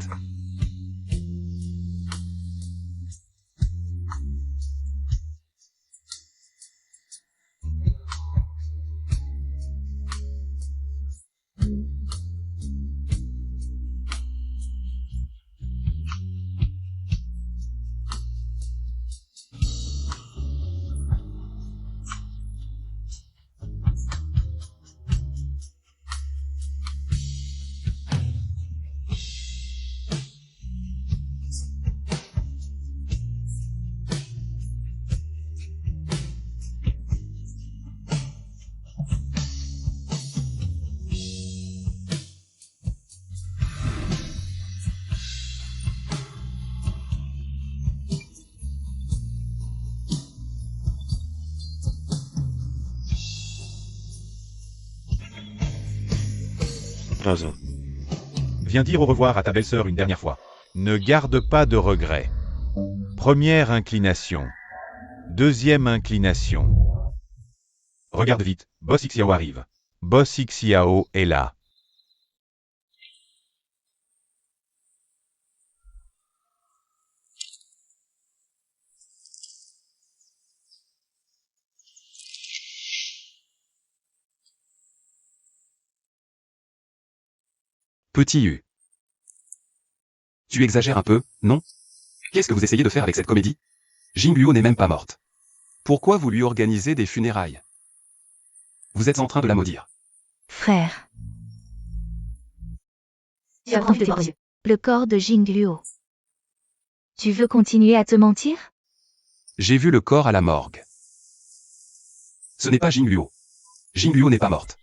Viens dire au revoir à ta belle-sœur une dernière fois. Ne garde pas de regrets. Première inclination. Deuxième inclination. Regarde vite, Boss Xiao arrive. Boss Xiao est là. Petit U. Tu exagères un peu, non? Qu'est-ce que vous essayez de faire avec cette comédie? Jingluo n'est même pas morte. Pourquoi vous lui organisez des funérailles? Vous êtes en train de la maudire. Frère. Tu as envie de voir le corps de Jingluo. Tu veux continuer à te mentir? J'ai vu le corps à la morgue. Ce n'est pas Jingluo. Jingluo n'est pas morte.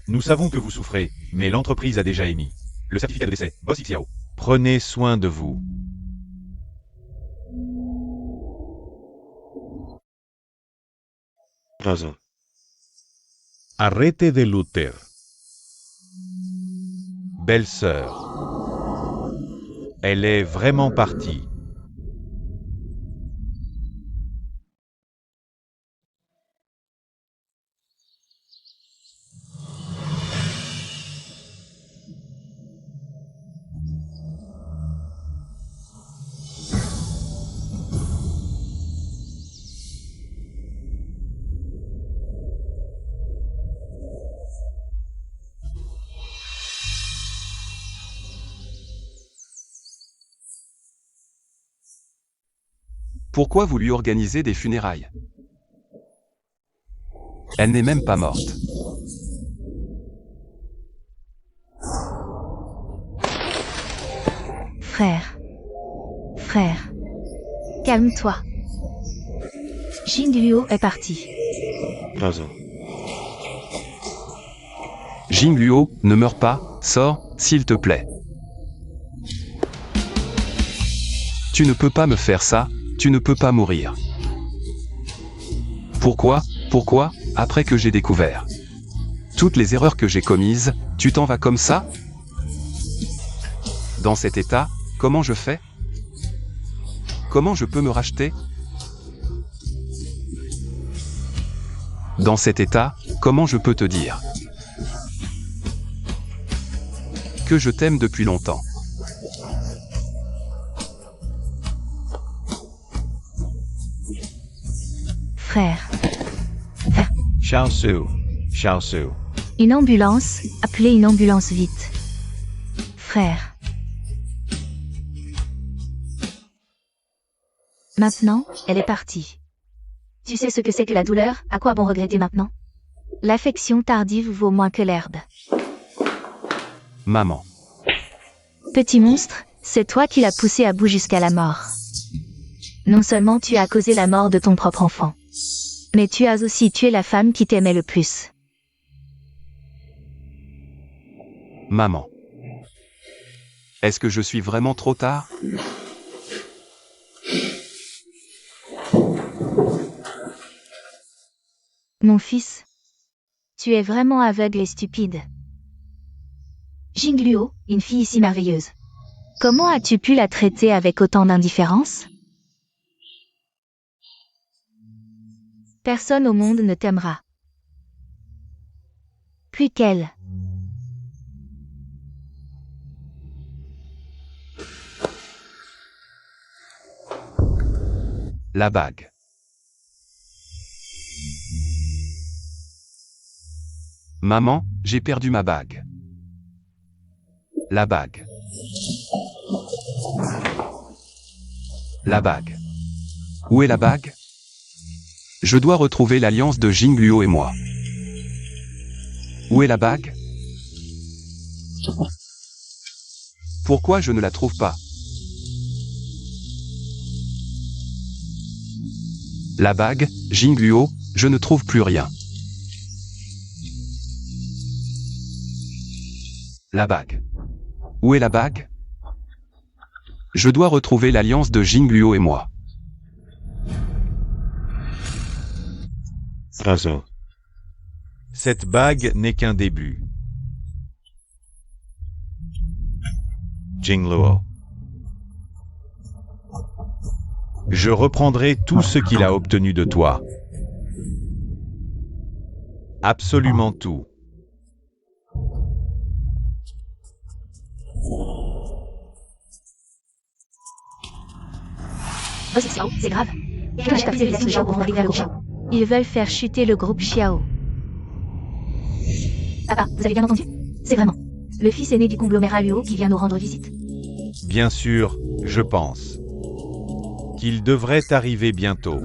Nous savons que vous souffrez, mais l'entreprise a déjà émis le certificat de décès, Boss Xiao. Prenez soin de vous. Arrête de lutter. Belle-sœur. Elle est vraiment partie. Pourquoi vous lui organisez des funérailles? Elle n'est même pas morte. Frère. Frère. Calme-toi. Jingluo est parti. Jingluo, ne meurs pas, sors, s'il te plaît. Tu ne peux pas me faire ça, tu ne peux pas mourir. Pourquoi, après que j'ai découvert toutes les erreurs que j'ai commises, tu t'en vas comme ça? Dans cet état, comment je fais? Comment je peux me racheter? Dans cet état, comment je peux te dire que je t'aime depuis longtemps? Frère. Xiaoshu. Une ambulance, appelez une ambulance vite. Frère. Maintenant, elle est partie. Tu sais ce que c'est que la douleur, à quoi bon regretter maintenant? L'affection tardive vaut moins que l'herbe. Maman. Petit monstre, c'est toi qui l'as poussé à bout jusqu'à la mort. Non seulement tu as causé la mort de ton propre enfant, mais tu as aussi tué la femme qui t'aimait le plus. Maman. Est-ce que je suis vraiment trop tard? Mon fils, tu es vraiment aveugle et stupide. Jingluo, une fille si merveilleuse. Comment as-tu pu la traiter avec autant d'indifférence? Personne au monde ne t'aimera. Plus qu'elle. La bague. Maman, j'ai perdu ma bague. La bague. La bague. Où est la bague? Je dois retrouver l'alliance de Jingluo et moi. Où est la bague? Pourquoi je ne la trouve pas? La bague, Jingluo, je ne trouve plus rien. La bague. Où est la bague? Je dois retrouver l'alliance de Jingluo et moi. Raison. Cette bague n'est qu'un début. Jingluo. Je reprendrai tout ce qu'il a obtenu de toi. Absolument tout. Oh, c'est Xiao, c'est grave. Ils veulent faire chuter le groupe Xiao. Papa, vous avez bien entendu? C'est vraiment le fils aîné du conglomérat Luo qui vient nous rendre visite. Bien sûr, je pense qu'il devrait arriver bientôt.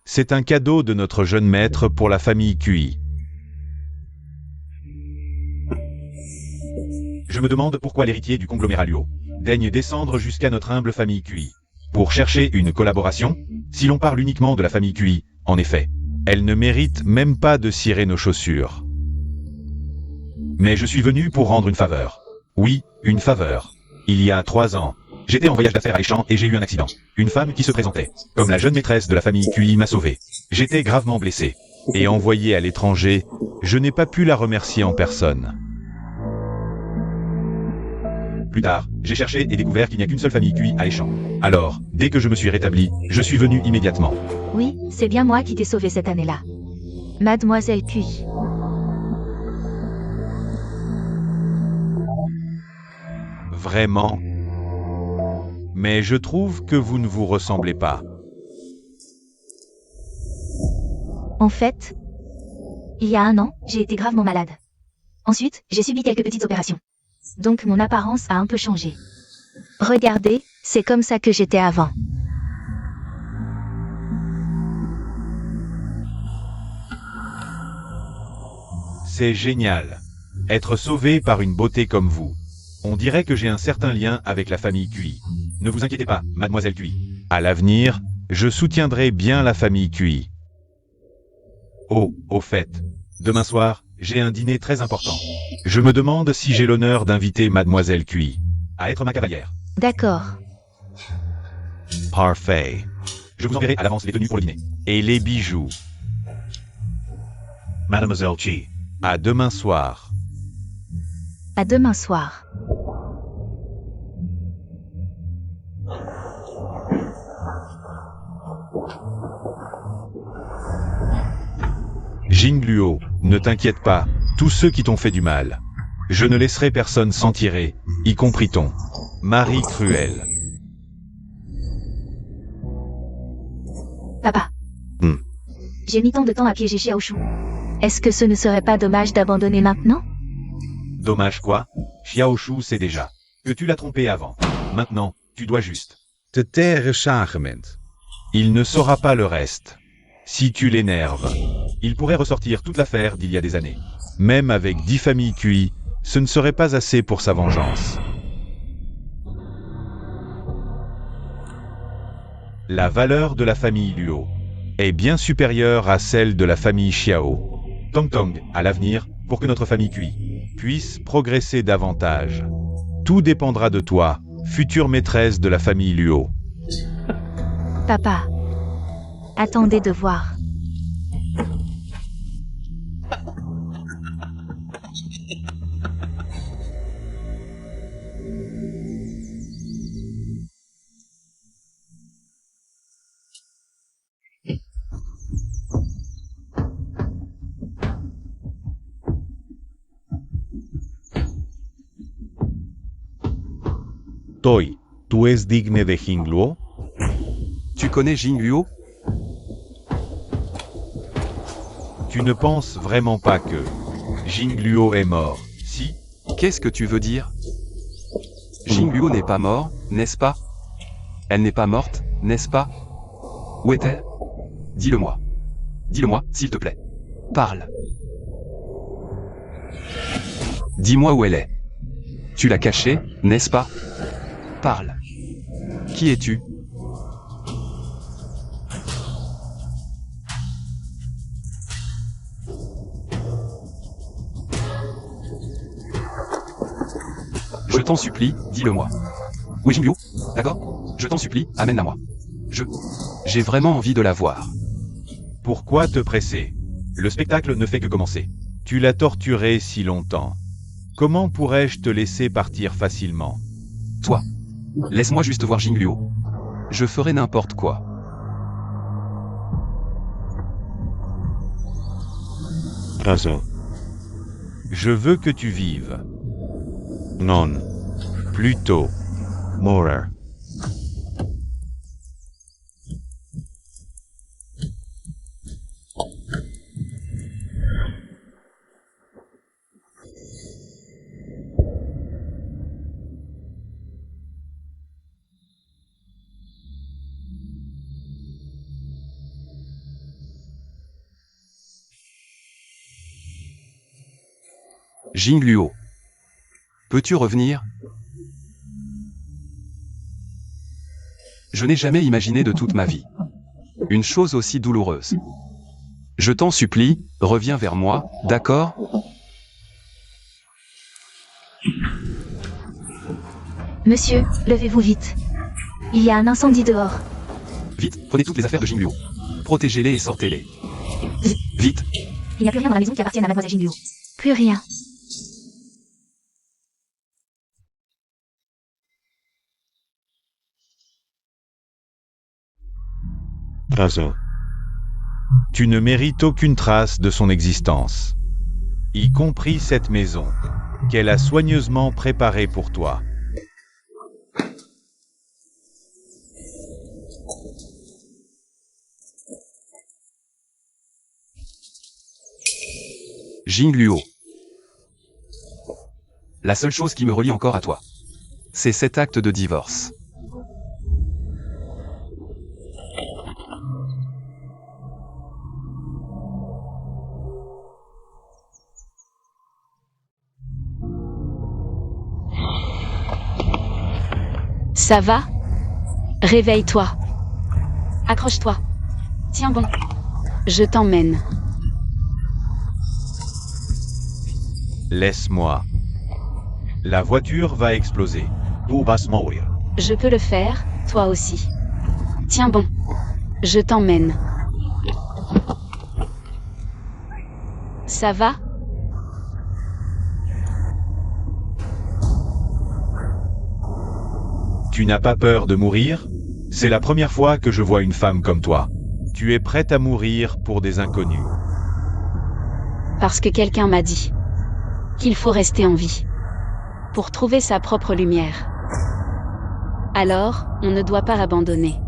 C'est un cadeau de notre jeune maître pour la famille QI. Je me demande pourquoi l'héritier du conglomérat Luo daigne descendre jusqu'à notre humble famille QI. Pour chercher une collaboration, si l'on parle uniquement de la famille QI, en effet, elle ne mérite même pas de cirer nos chaussures. Mais je suis venu pour rendre une faveur. Oui, une faveur. Il y a 3 ans, j'étais en voyage d'affaires à Échamps et j'ai eu un accident. Une femme qui se présentait comme la jeune maîtresse de la famille QI m'a sauvé. J'étais gravement blessé. Et envoyé à l'étranger, je n'ai pas pu la remercier en personne. Plus tard, j'ai cherché et découvert qu'il n'y a qu'une seule famille QI à Échamps. Alors, dès que je me suis rétabli, je suis venu immédiatement. Oui, c'est bien moi qui t'ai sauvé cette année-là. Mademoiselle QI. Vraiment. Mais je trouve que vous ne vous ressemblez pas. En fait, il y a 1 an, j'ai été gravement malade. Ensuite, j'ai subi quelques petites opérations. Donc mon apparence a un peu changé. Regardez, c'est comme ça que j'étais avant. C'est génial. Être sauvé par une beauté comme vous. On dirait que j'ai un certain lien avec la famille QI. Ne vous inquiétez pas, mademoiselle QI. À l'avenir, je soutiendrai bien la famille QI. Oh, au fait, demain soir, j'ai un dîner très important. Je me demande si j'ai l'honneur d'inviter mademoiselle QI à être ma cavalière. D'accord. Parfait. Je vous enverrai à l'avance les tenues pour le dîner. Et les bijoux. Mademoiselle Qi. À demain soir. À demain soir. Jingluo, ne t'inquiète pas, tous ceux qui t'ont fait du mal. Je ne laisserai personne s'en tirer, y compris ton mari cruel. Papa. Hmm. J'ai mis tant de temps à piéger Xiaoshu. Est-ce que ce ne serait pas dommage d'abandonner maintenant? Dommage quoi? Xiaoshu sait déjà que tu l'as trompé avant. Maintenant, tu dois juste te taire, Chagement. Il ne saura pas le reste. Si tu l'énerves, il pourrait ressortir toute l'affaire d'il y a des années. Même avec 10 familles QI, ce ne serait pas assez pour sa vengeance. La valeur de la famille Luo est bien supérieure à celle de la famille Xiao. Tong Tong, à l'avenir, pour que notre famille QI puisse progresser davantage. Tout dépendra de toi, future maîtresse de la famille Luo. Papa. Attendez de voir. Toi, tu es digne de Jingluo? Tu connais Jingluo? Tu ne penses vraiment pas que Jingluo est mort, si? Qu'est-ce que tu veux dire? Jingluo n'est pas mort, n'est-ce pas? Elle n'est pas morte, n'est-ce pas? Où est-elle? Dis-le-moi. Dis-le-moi, s'il te plaît. Parle. Dis-moi où elle est. Tu l'as cachée, n'est-ce pas? Parle. Qui es-tu? Je t'en supplie, dis-le-moi. Oui, Jingluo? D'accord? Je t'en supplie, amène-la-moi. J'ai vraiment envie de la voir. Pourquoi te presser? Le spectacle ne fait que commencer. Tu l'as torturée si longtemps. Comment pourrais-je te laisser partir facilement? Toi. Laisse-moi juste voir Jingluo. Je ferai n'importe quoi. Je veux que tu vives. Non. Plutôt. Mourir. Jingluo. Peux-tu revenir? Je n'ai jamais imaginé de toute ma vie une chose aussi douloureuse. Je t'en supplie, reviens vers moi, d'accord? Monsieur, levez-vous vite. Il y a un incendie dehors. Vite, prenez toutes les affaires de Jingluo. Protégez-les et sortez-les. Vite. Il n'y a plus rien dans la maison qui appartienne à mademoiselle Jingluo. Plus rien. Tu ne mérites aucune trace de son existence, y compris cette maison, qu'elle a soigneusement préparée pour toi. Jingluo. La seule chose qui me relie encore à toi, c'est cet acte de divorce. Ça va? Réveille-toi. Accroche-toi. Tiens bon. Je t'emmène. Laisse-moi. La voiture va exploser. Tu vas mourir. Je peux le faire, toi aussi. Tiens bon. Je t'emmène. Ça va? Tu n'as pas peur de mourir? C'est la première fois que je vois une femme comme toi. Tu es prête à mourir pour des inconnus. Parce que quelqu'un m'a dit. qu'il faut rester en vie. Pour trouver sa propre lumière. Alors, on ne doit pas abandonner.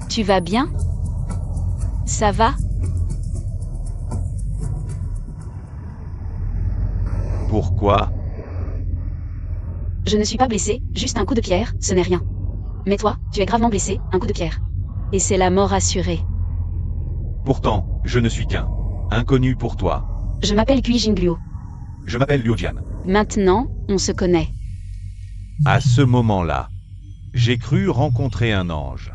Tu vas bien? Ça va? Pourquoi? Je ne suis pas blessé, juste un coup de pierre, ce n'est rien. Mais toi, tu es gravement blessé, un coup de pierre. Et c'est la mort assurée. Pourtant, je ne suis qu'un inconnu pour toi. Je m'appelle Kui Jingluo. Je m'appelle Liu Jian. Maintenant, on se connaît. À ce moment-là, j'ai cru rencontrer un ange.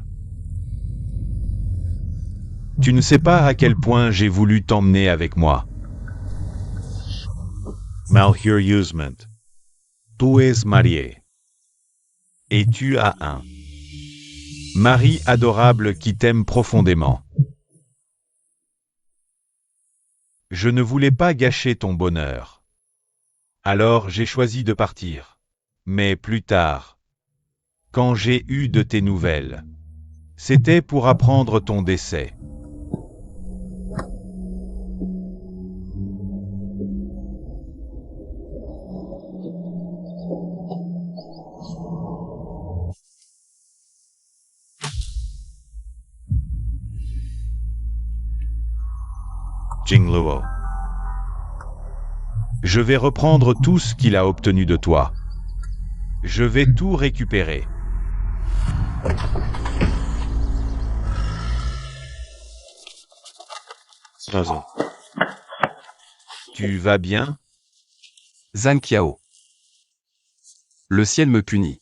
Tu ne sais pas à quel point j'ai voulu t'emmener avec moi. Malheureusement, tu es marié. Et tu as un mari adorable qui t'aime profondément. Je ne voulais pas gâcher ton bonheur. Alors j'ai choisi de partir. Mais plus tard, quand j'ai eu de tes nouvelles, c'était pour apprendre ton décès. Jingluo. Je vais reprendre tout ce qu'il a obtenu de toi. Je vais tout récupérer. Tu vas bien? Zhan Qiao. Le ciel me punit.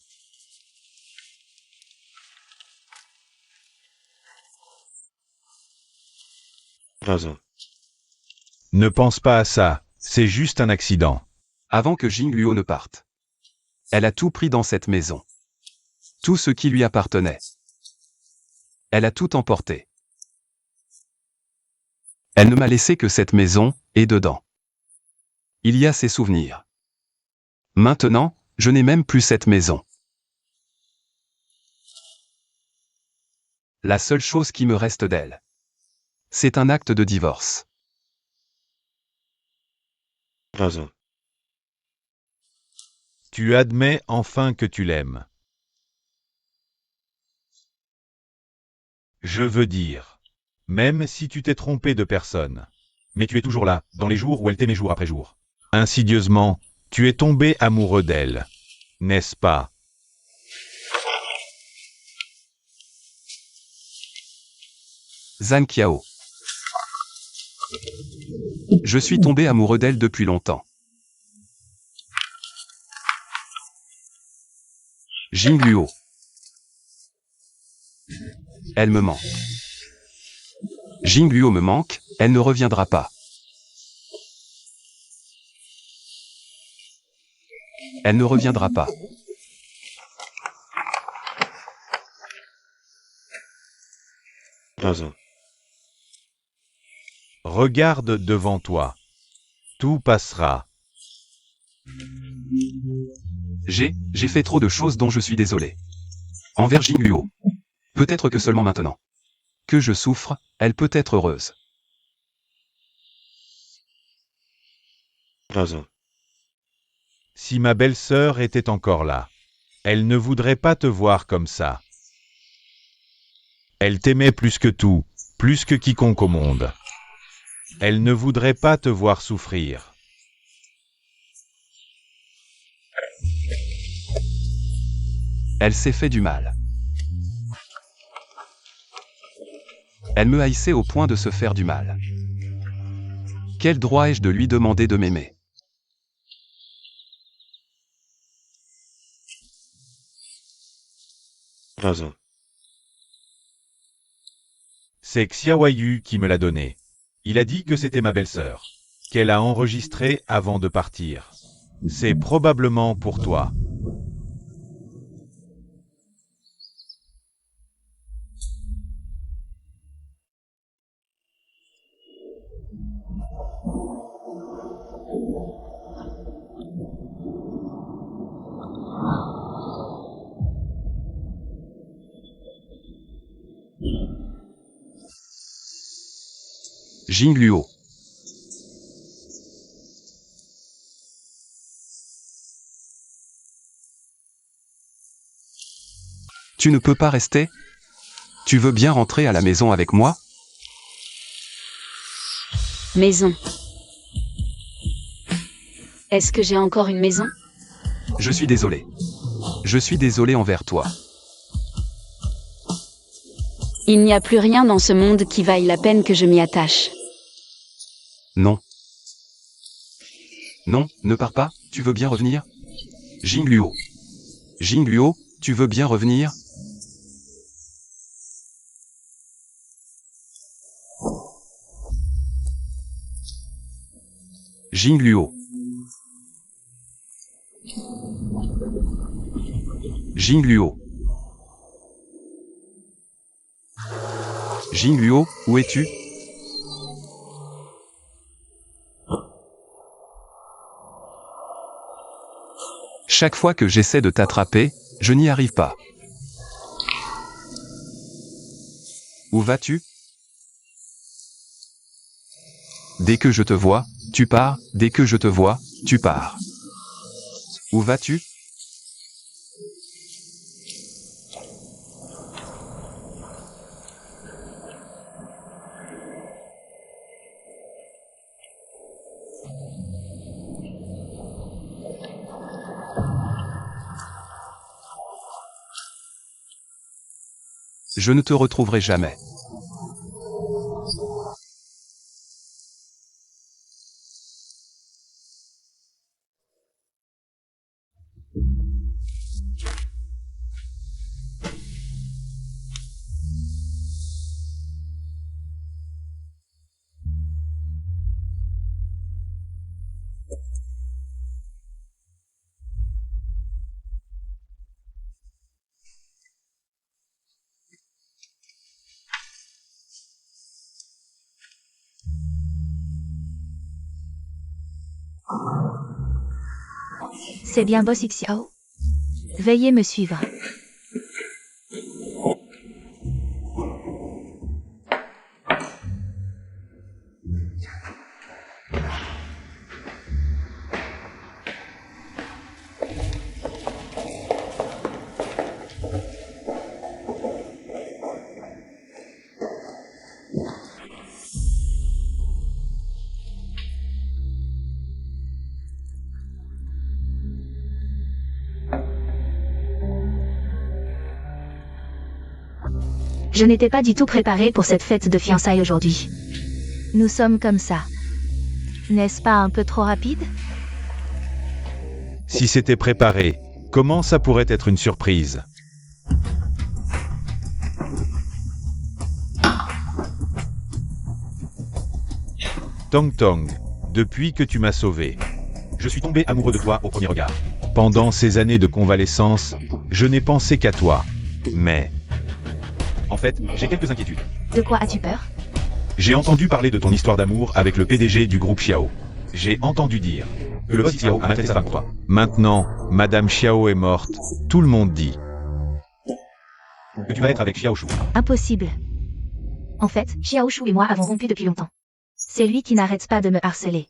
Ne pense pas à ça, c'est juste un accident. Avant que Jingluo ne parte. Elle a tout pris dans cette maison. Tout ce qui lui appartenait. Elle a tout emporté. Elle ne m'a laissé que cette maison, et dedans. Il y a ses souvenirs. Maintenant, je n'ai même plus cette maison. La seule chose qui me reste d'elle. C'est un acte de divorce. Tu admets enfin que tu l'aimes. Je veux dire, même si tu t'es trompé de personne. Mais tu es toujours là, dans les jours où elle t'aimait jour après jour. Insidieusement, tu es tombé amoureux d'elle. N'est-ce pas? Zhan Qiao. Je suis tombé amoureux d'elle depuis longtemps. Jingluo. Elle me manque. Jingluo me manque, elle ne reviendra pas. Elle ne reviendra pas. Regarde devant toi. Tout passera. J'ai fait trop de choses dont je suis désolé. Envers Jingluo. Peut-être que seulement maintenant. Que je souffre, elle peut être heureuse. Si ma belle-sœur était encore là, elle ne voudrait pas te voir comme ça. Elle t'aimait plus que tout, plus que quiconque au monde. Elle ne voudrait pas te voir souffrir. Elle s'est fait du mal. Elle me haïssait au point de se faire du mal. Quel droit ai-je de lui demander de m'aimer? C'est Xiaoyu qui me l'a donné. Il a dit que c'était ma belle-sœur, qu'elle a enregistré avant de partir. C'est probablement pour toi. Jingluo. Tu ne peux pas rester? Tu veux bien rentrer à la maison avec moi? Maison. Est-ce que j'ai encore une maison? Je suis désolé. Je suis désolé envers toi. Il n'y a plus rien dans ce monde qui vaille la peine que je m'y attache. Non. Non, ne pars pas, tu veux bien revenir? Jingluo. Jingluo, tu veux bien revenir? Jingluo. Jingluo. Jingluo, où es-tu? Chaque fois que j'essaie de t'attraper, je n'y arrive pas. Où vas-tu? Dès que je te vois, tu pars, dès que je te vois, tu pars. Où vas-tu? Je ne te retrouverai jamais. C'est bien Boss Xiao. Veuillez me suivre. Je n'étais pas du tout préparée pour cette fête de fiançailles aujourd'hui. Nous sommes comme ça. N'est-ce pas un peu trop rapide? Si c'était préparé, comment ça pourrait être une surprise? Tong Tong, depuis que tu m'as sauvé, je suis tombé amoureux de toi au premier regard. Pendant ces années de convalescence, je n'ai pensé qu'à toi. Mais... en fait, j'ai quelques inquiétudes. De quoi as-tu peur? J'ai entendu parler de ton histoire d'amour avec le PDG du groupe Xiao. J'ai entendu dire que le boss Xiao a maltraité sa femme pour toi. Maintenant, Madame Xiao est morte, tout le monde dit que tu vas être avec Xiao Shu. Impossible. En fait, Xiao Shu et moi avons rompu depuis longtemps. C'est lui qui n'arrête pas de me harceler.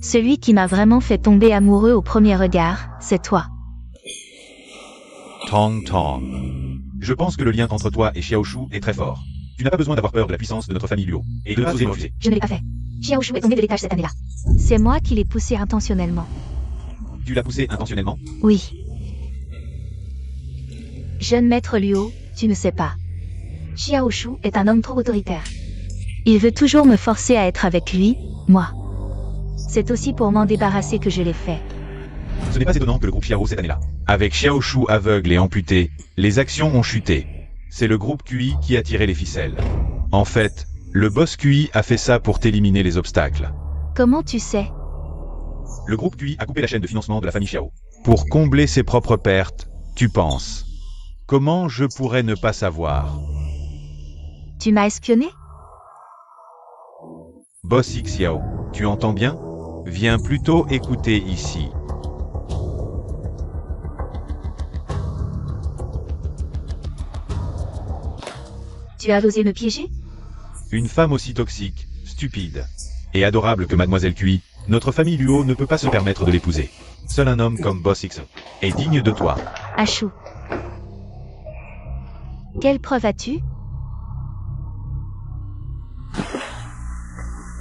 Celui qui m'a vraiment fait tomber amoureux au premier regard, c'est toi. Tong Tong. Je pense que le lien entre toi et Xiao Shu est très fort. Tu n'as pas besoin d'avoir peur de la puissance de notre famille Luo, et de oser refuser. Je ne l'ai pas fait. Xiao Shu est tombé de l'étage cette année-là. C'est moi qui l'ai poussé intentionnellement. Tu l'as poussé intentionnellement? Oui. Jeune maître Luo, tu ne sais pas. Xiao Shu est un homme trop autoritaire. Il veut toujours me forcer à être avec lui, moi. C'est aussi pour m'en débarrasser que je l'ai fait. Ce n'est pas étonnant que le groupe Xiao cette année-là. Avec Xiao Shu aveugle et amputé, les actions ont chuté. C'est le groupe QI qui a tiré les ficelles. En fait, le boss QI a fait ça pour t'éliminer les obstacles. Comment tu sais? Le groupe QI a coupé la chaîne de financement de la famille Xiao. Pour combler ses propres pertes, tu penses. Comment je pourrais ne pas savoir? Tu m'as espionné? Boss Xiao, tu entends bien? Viens plutôt écouter ici. Tu as osé me piéger? Une femme aussi toxique, stupide et adorable que Mademoiselle Cui, notre famille Luo ne peut pas se permettre de l'épouser. Seul un homme comme Boss X est digne de toi. Achou. Quelle preuve as-tu?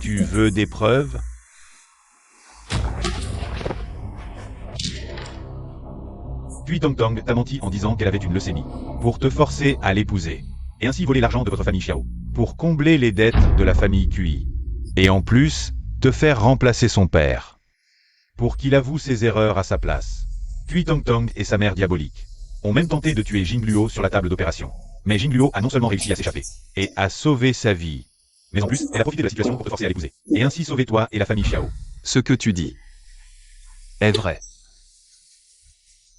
Tu veux des preuves? Cui Tong Tong t'a menti en disant qu'elle avait une leucémie, pour te forcer à l'épouser, et ainsi voler l'argent de votre famille Xiao, pour combler les dettes de la famille Cui, et en plus, te faire remplacer son père, pour qu'il avoue ses erreurs à sa place. Cui Tong Tong et sa mère diabolique ont même tenté de tuer Jing Luo sur la table d'opération, mais Jing Luo a non seulement réussi à s'échapper, et à sauver sa vie, mais en plus, elle a profité de la situation pour te forcer à l'épouser, et ainsi sauver toi et la famille Xiao. Ce que tu dis est vrai.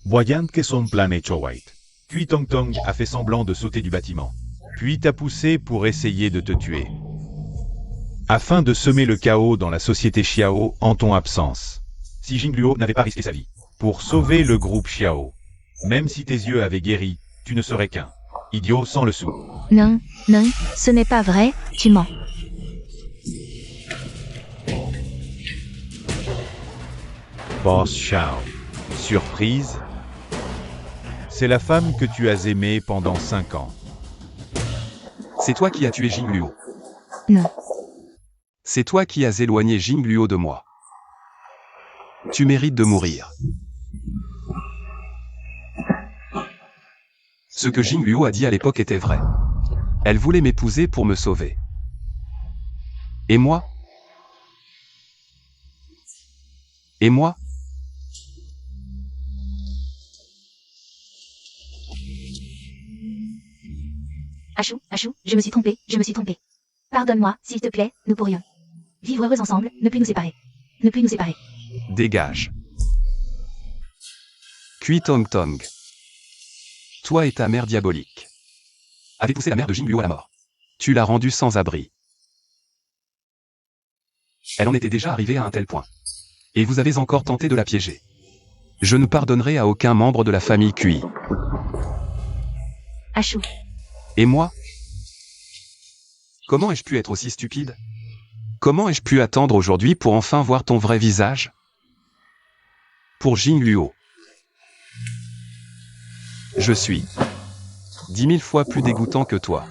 Voyant que son plan est white, Cui Tong Tong a fait semblant de sauter du bâtiment, puis t'a poussé pour essayer de te tuer, afin de semer le chaos dans la société Xiao en ton absence. Si Jing Luo n'avait pas risqué sa vie pour sauver le groupe Xiao, même si tes yeux avaient guéri, tu ne serais qu'un idiot sans le sou. Non, non, ce n'est pas vrai, tu mens. Boss Xiao. Surprise? C'est la femme que tu as aimée pendant 5 ans. C'est toi qui as tué Jing Luo. Non. C'est toi qui as éloigné Jing Luo de moi. Tu mérites de mourir. Ce que Jing Luo a dit à l'époque était vrai. Elle voulait m'épouser pour me sauver. Et moi? Et moi? Achou, je me suis trompé. Pardonne-moi, s'il te plaît, nous pourrions vivre heureux ensemble, ne plus nous séparer. Dégage. Cui Tong Tong. Toi et ta mère diabolique avez poussé la mère de Jing Luo à la mort. Tu l'as rendue sans abri. Elle en était déjà arrivée à un tel point. Et vous avez encore tenté de la piéger. Je ne pardonnerai à aucun membre de la famille Cui. Achou. Et moi? Comment ai-je pu être aussi stupide? Comment ai-je pu attendre aujourd'hui pour enfin voir ton vrai visage? Pour Jing Luo. Je suis 10 000 fois plus dégoûtant que toi.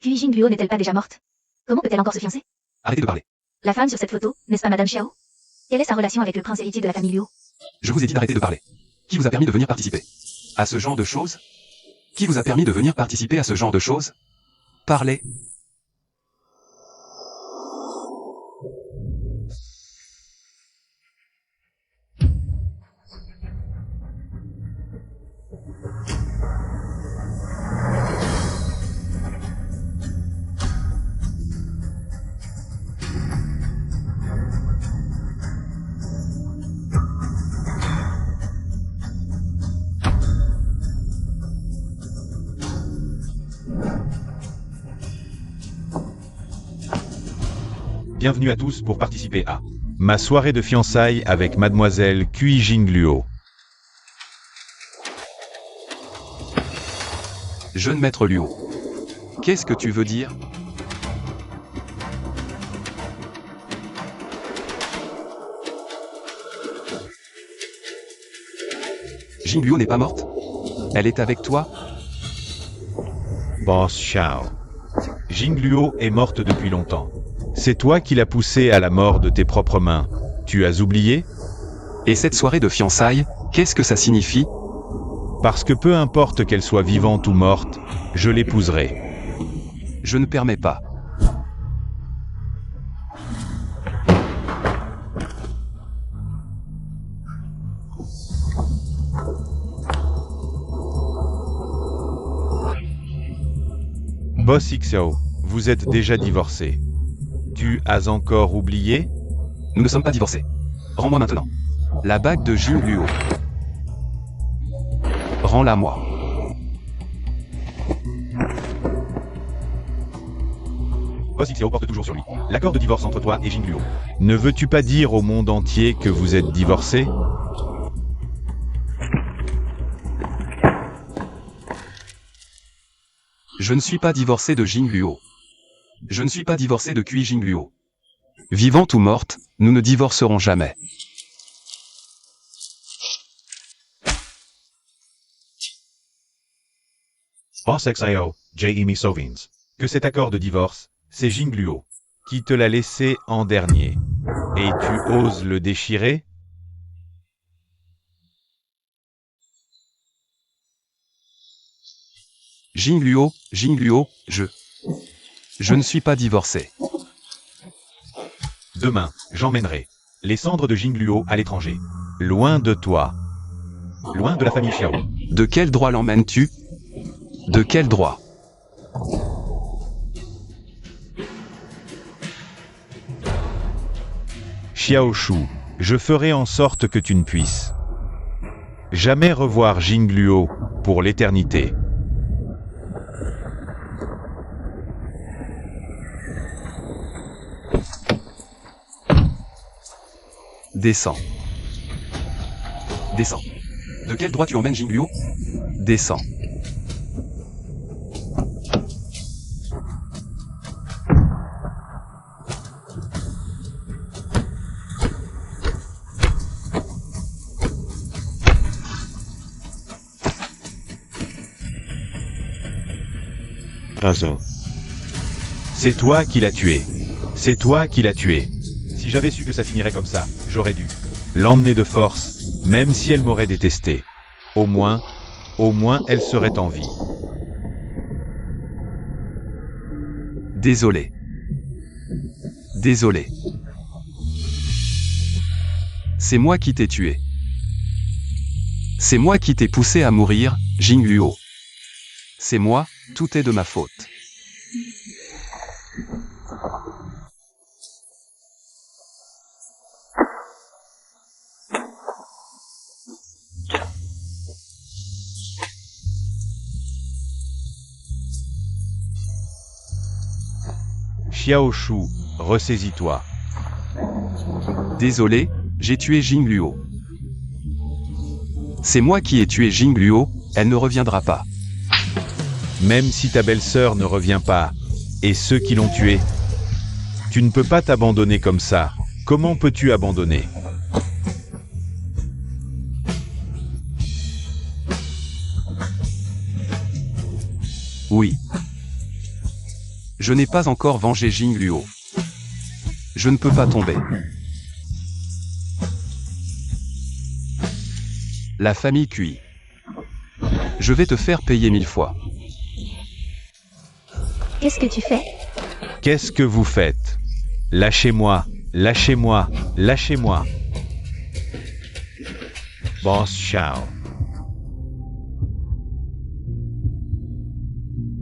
Puis Jing Luo n'est-elle pas déjà morte? Comment peut-elle encore se fiancer? Arrêtez de parler. La femme sur cette photo, n'est-ce pas Madame Xiao? Quelle est sa relation avec le prince héritier de la famille Luo? Je vous ai dit d'arrêter de parler. Qui vous a permis de venir participer à ce genre de choses? Qui vous a permis de venir participer à ce genre de choses? Parlez. Bienvenue à tous pour participer à ma soirée de fiançailles avec Mademoiselle Cui Jing Luo. Jeune maître Luo. Qu'est-ce que tu veux dire? Jing Luo n'est pas morte? Elle est avec toi? Boss Xiao. Jing Luo est morte depuis longtemps. C'est toi qui l'as poussée à la mort de tes propres mains. Tu as oublié? Et cette soirée de fiançailles, qu'est-ce que ça signifie? Parce que peu importe qu'elle soit vivante ou morte, je l'épouserai. Je ne permets pas. Boss Xiao, vous êtes déjà divorcé. Tu as encore oublié? Nous ne sommes pas divorcés. Rends-moi maintenant. La bague de Jing Luo. Rends-la moi. Boss Xiao porte toujours sur lui l'accord de divorce entre toi et Jing Luo. Ne veux-tu pas dire au monde entier que vous êtes divorcés? Je ne suis pas divorcé de Jing Luo. Je ne suis pas divorcé de Kui Jing Luo. Vivante ou morte, nous ne divorcerons jamais. Boss Xiao, J.E.M. Sovins. Que cet accord de divorce, c'est Jing Luo qui te l'a laissé en dernier. Et tu oses le déchirer? Jing Luo, je ne suis pas divorcé. Demain, j'emmènerai les cendres de Jing Luo à l'étranger. Loin de toi. Loin de la famille Xiao. De quel droit l'emmènes-tu? De quel droit? Xiao Shu, je ferai en sorte que tu ne puisses jamais revoir Jing Luo pour l'éternité. Descends. Descends. De quel droit tu emmènes Jing Luo? Descends. C'est toi qui l'as tué. C'est toi qui l'as tué. Si j'avais su que ça finirait comme ça, j'aurais dû l'emmener de force, même si elle m'aurait détesté. Au moins, elle serait en vie. Désolé. Désolé. C'est moi qui t'ai tué. C'est moi qui t'ai poussé à mourir, Jing Luo. C'est moi, tout est de ma faute. Xiao Shu, ressaisis-toi. Désolé, j'ai tué Jing Luo. C'est moi qui ai tué Jing Luo, elle ne reviendra pas. Même si ta belle-sœur ne revient pas, et ceux qui l'ont tuée, tu ne peux pas t'abandonner comme ça. Comment peux-tu abandonner? Oui. Je n'ai pas encore vengé Jing Luo. Je ne peux pas tomber. La famille Kui. Je vais te faire payer 1000 fois. Qu'est-ce que tu fais? Qu'est-ce que vous faites? Lâchez-moi, lâchez-moi, lâchez-moi. Boss Xiao.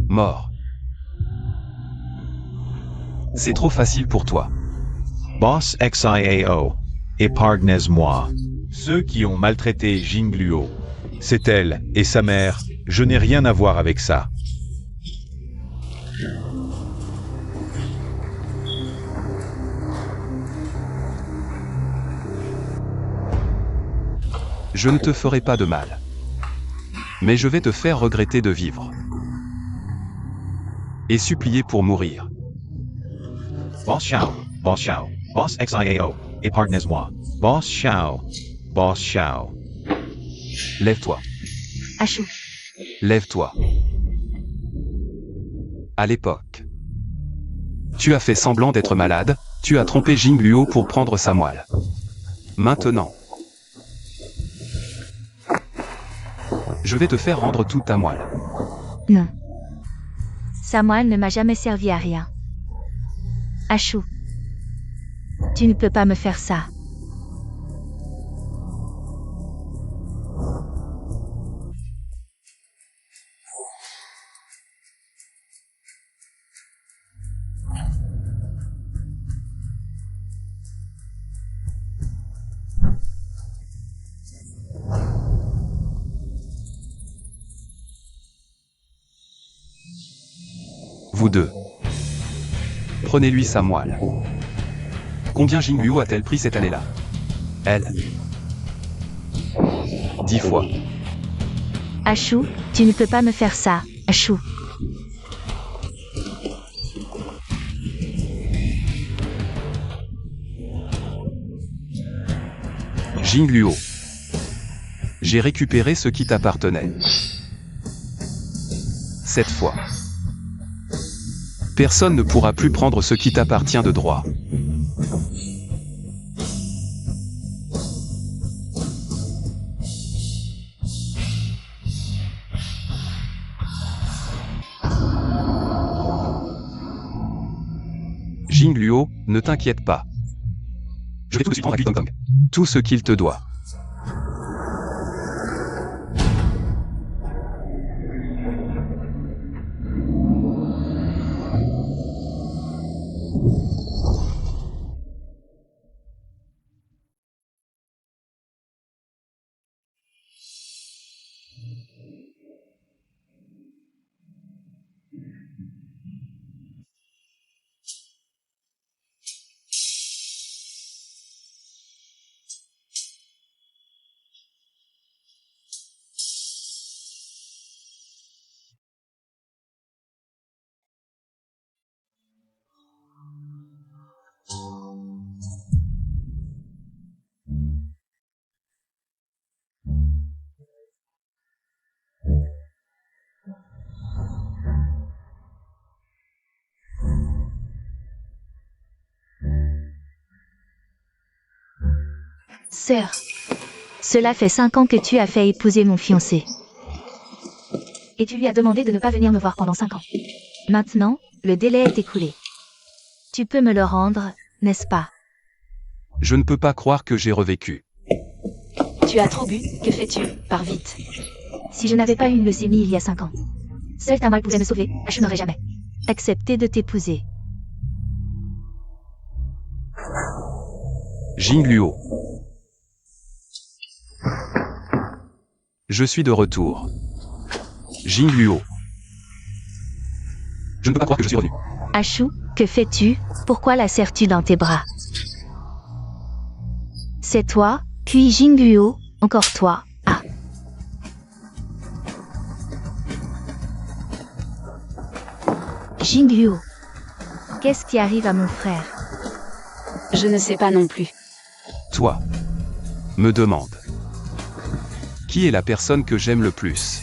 Mort. C'est trop facile pour toi. Boss Xiao. Épargnez-moi. Ceux qui ont maltraité Jing Luo. C'est elle et sa mère, je n'ai rien à voir avec ça. Je ne te ferai pas de mal. Mais je vais te faire regretter de vivre. Et supplier pour mourir. Boss Xiao, Boss Xiao, Boss Xiao, épargnez-moi. Boss Xiao, Boss Xiao. Lève-toi. Achou. Lève-toi. À l'époque. Tu as fait semblant d'être malade, tu as trompé Jing Luo pour prendre sa moelle. Maintenant. Je vais te faire rendre toute ta moelle. Non. Sa moelle ne m'a jamais servi à rien. Achou. Tu ne peux pas me faire ça. vous deux. Prenez-lui sa moelle. Combien Jingluo a-t-elle pris cette année-là? Elle. 10 fois. Ashu, tu ne peux pas me faire ça, Ashu. Jingluo. J'ai récupéré ce qui t'appartenait. Cette fois. Personne ne pourra plus prendre ce qui t'appartient de droit. Jingluo, ne t'inquiète pas. Je vais tout de suite prendre à Kui Tong Tong tout ce qu'il te doit. Sœur. Cela fait 5 ans que tu as fait épouser mon fiancé. Et tu lui as demandé de ne pas venir me voir pendant 5 ans. Maintenant, le délai est écoulé. Tu peux me le rendre, n'est-ce pas? Je ne peux pas croire que j'ai revécu. Tu as trop bu, que fais-tu? Pars vite. Si je n'avais pas eu une leucémie il y a 5 ans, seul ta moelle pouvait me sauver, je n'aurais jamais accepté de t'épouser. Jingluo. Je suis de retour. Jingluo. Je ne peux pas croire que je suis revenu. Ashu, que fais-tu? Pourquoi la serres-tu dans tes bras? C'est toi, puis Jingluo, encore toi. Ah. Jingluo. Qu'est-ce qui arrive à mon frère? Je ne sais pas non plus. Toi. Me demande. Qui est la personne que j'aime le plus?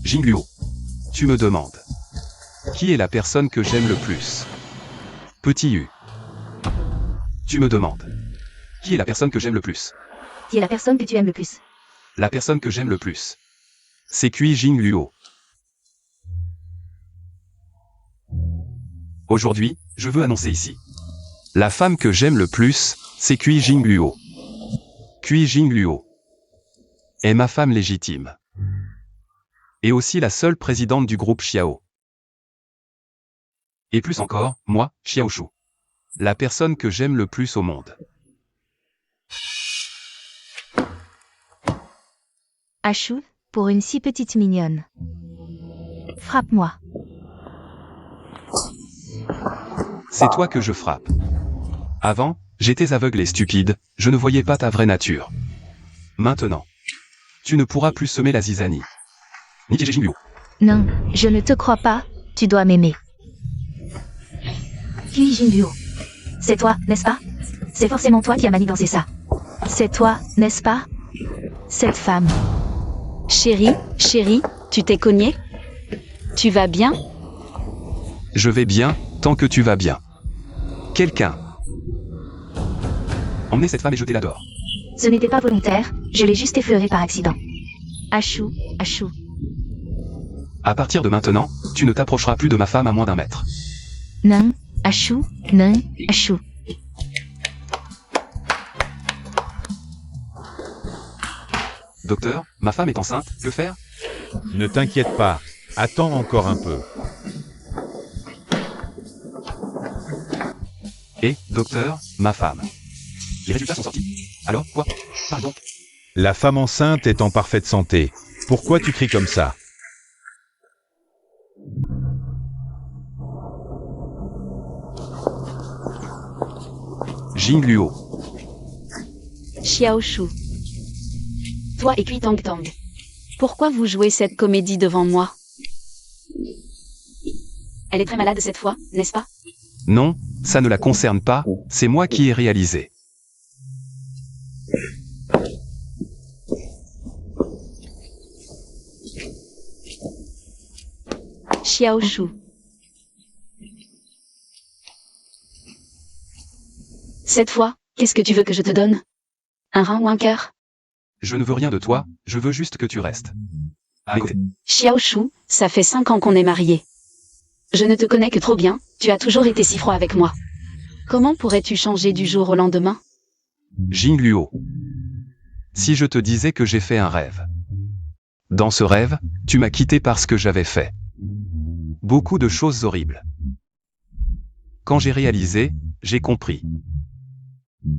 Jingluo. Tu me demandes. Qui est la personne que j'aime le plus? Petit U. Tu me demandes. Qui est la personne que j'aime le plus? Qui est la personne que tu aimes le plus? La personne que j'aime le plus. C'est Kui Jingluo. Aujourd'hui, je veux annoncer ici. La femme que j'aime le plus, c'est Kui Jingluo. Kui Jingluo est ma femme légitime. Et aussi la seule présidente du groupe Xiao. Et plus encore, moi, Xiaoshu. La personne que j'aime le plus au monde. Ashu, pour une si petite mignonne. Frappe-moi. C'est toi que je frappe. Avant, j'étais aveugle et stupide, je ne voyais pas ta vraie nature. Maintenant, tu ne pourras plus semer la zizanie. Ni piéger Jingluo. Non, je ne te crois pas, tu dois m'aimer. Kui Jingluo. C'est toi, n'est-ce pas? C'est forcément toi qui as manigancé ça. C'est toi, n'est-ce pas? Cette femme. Chérie, tu t'es cogné? Tu vas bien? Je vais bien, tant que tu vas bien. Quelqu'un. Emmenez cette femme et jetez-la dehors. Ce n'était pas volontaire, je l'ai juste effleuré par accident. Ashu. À partir de maintenant, tu ne t'approcheras plus de ma femme à moins d'1 mètre. Non, Ashu, non, Ashu. Docteur, ma femme est enceinte, que faire? Ne t'inquiète pas, attends encore un peu. Et, docteur, ma femme. Les résultats sont sortis. Alors, quoi? Pardon. La femme enceinte est en parfaite santé. Pourquoi tu cries comme ça? Jingluo. Xiaoshu. Toi et Kui Tang Tang. Pourquoi vous jouez cette comédie devant moi? Elle est très malade cette fois, n'est-ce pas? Non, ça ne la concerne pas, c'est moi qui ai réalisé. Xiaoshu. Cette fois, qu'est-ce que tu veux que je te donne? Un rein ou un cœur? Je ne veux rien de toi, je veux juste que tu restes. Ah, écoutez. Xiaoshu, ça fait 5 ans qu'on est mariés. Je ne te connais que trop bien, tu as toujours été si froid avec moi. Comment pourrais-tu changer du jour au lendemain? Jingluo. Si je te disais que j'ai fait un rêve. Dans ce rêve, tu m'as quitté parce que j'avais fait beaucoup de choses horribles. Quand j'ai réalisé, j'ai compris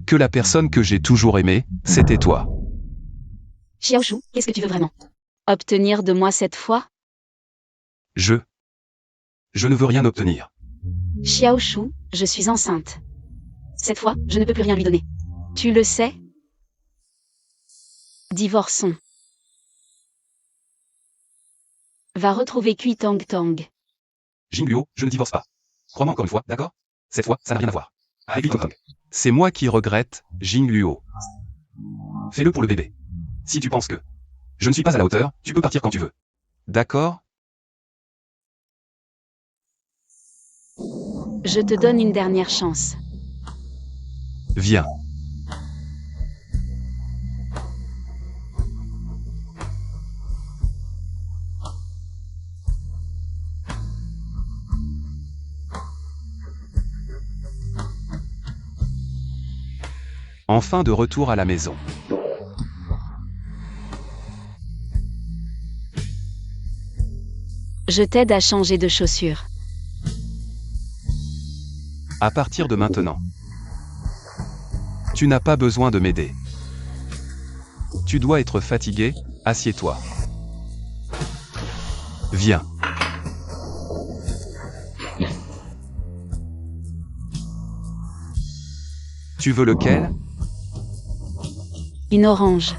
que la personne que j'ai toujours aimée, c'était toi. Xiaoshu, qu'est-ce que tu veux vraiment? Obtenir de moi cette fois? Je ne veux rien obtenir. Xiaoshu, je suis enceinte. Cette fois, je ne peux plus rien lui donner. Tu le sais? Divorçons. Va retrouver Kui Tang Tang. Jingluo, je ne divorce pas. Crois-moi encore une fois, d'accord? Cette fois, ça n'a rien à voir. Avec Kui Tang Tang. C'est moi qui regrette, Jingluo. Fais-le pour le bébé. Si tu penses que je ne suis pas à la hauteur, tu peux partir quand tu veux. D'accord? Je te donne une dernière chance. Viens. Enfin de retour à la maison. Je t'aide à changer de chaussures. À partir de maintenant, tu n'as pas besoin de m'aider. Tu dois être fatigué, assieds-toi. Viens. Tu veux lequel? Une orange.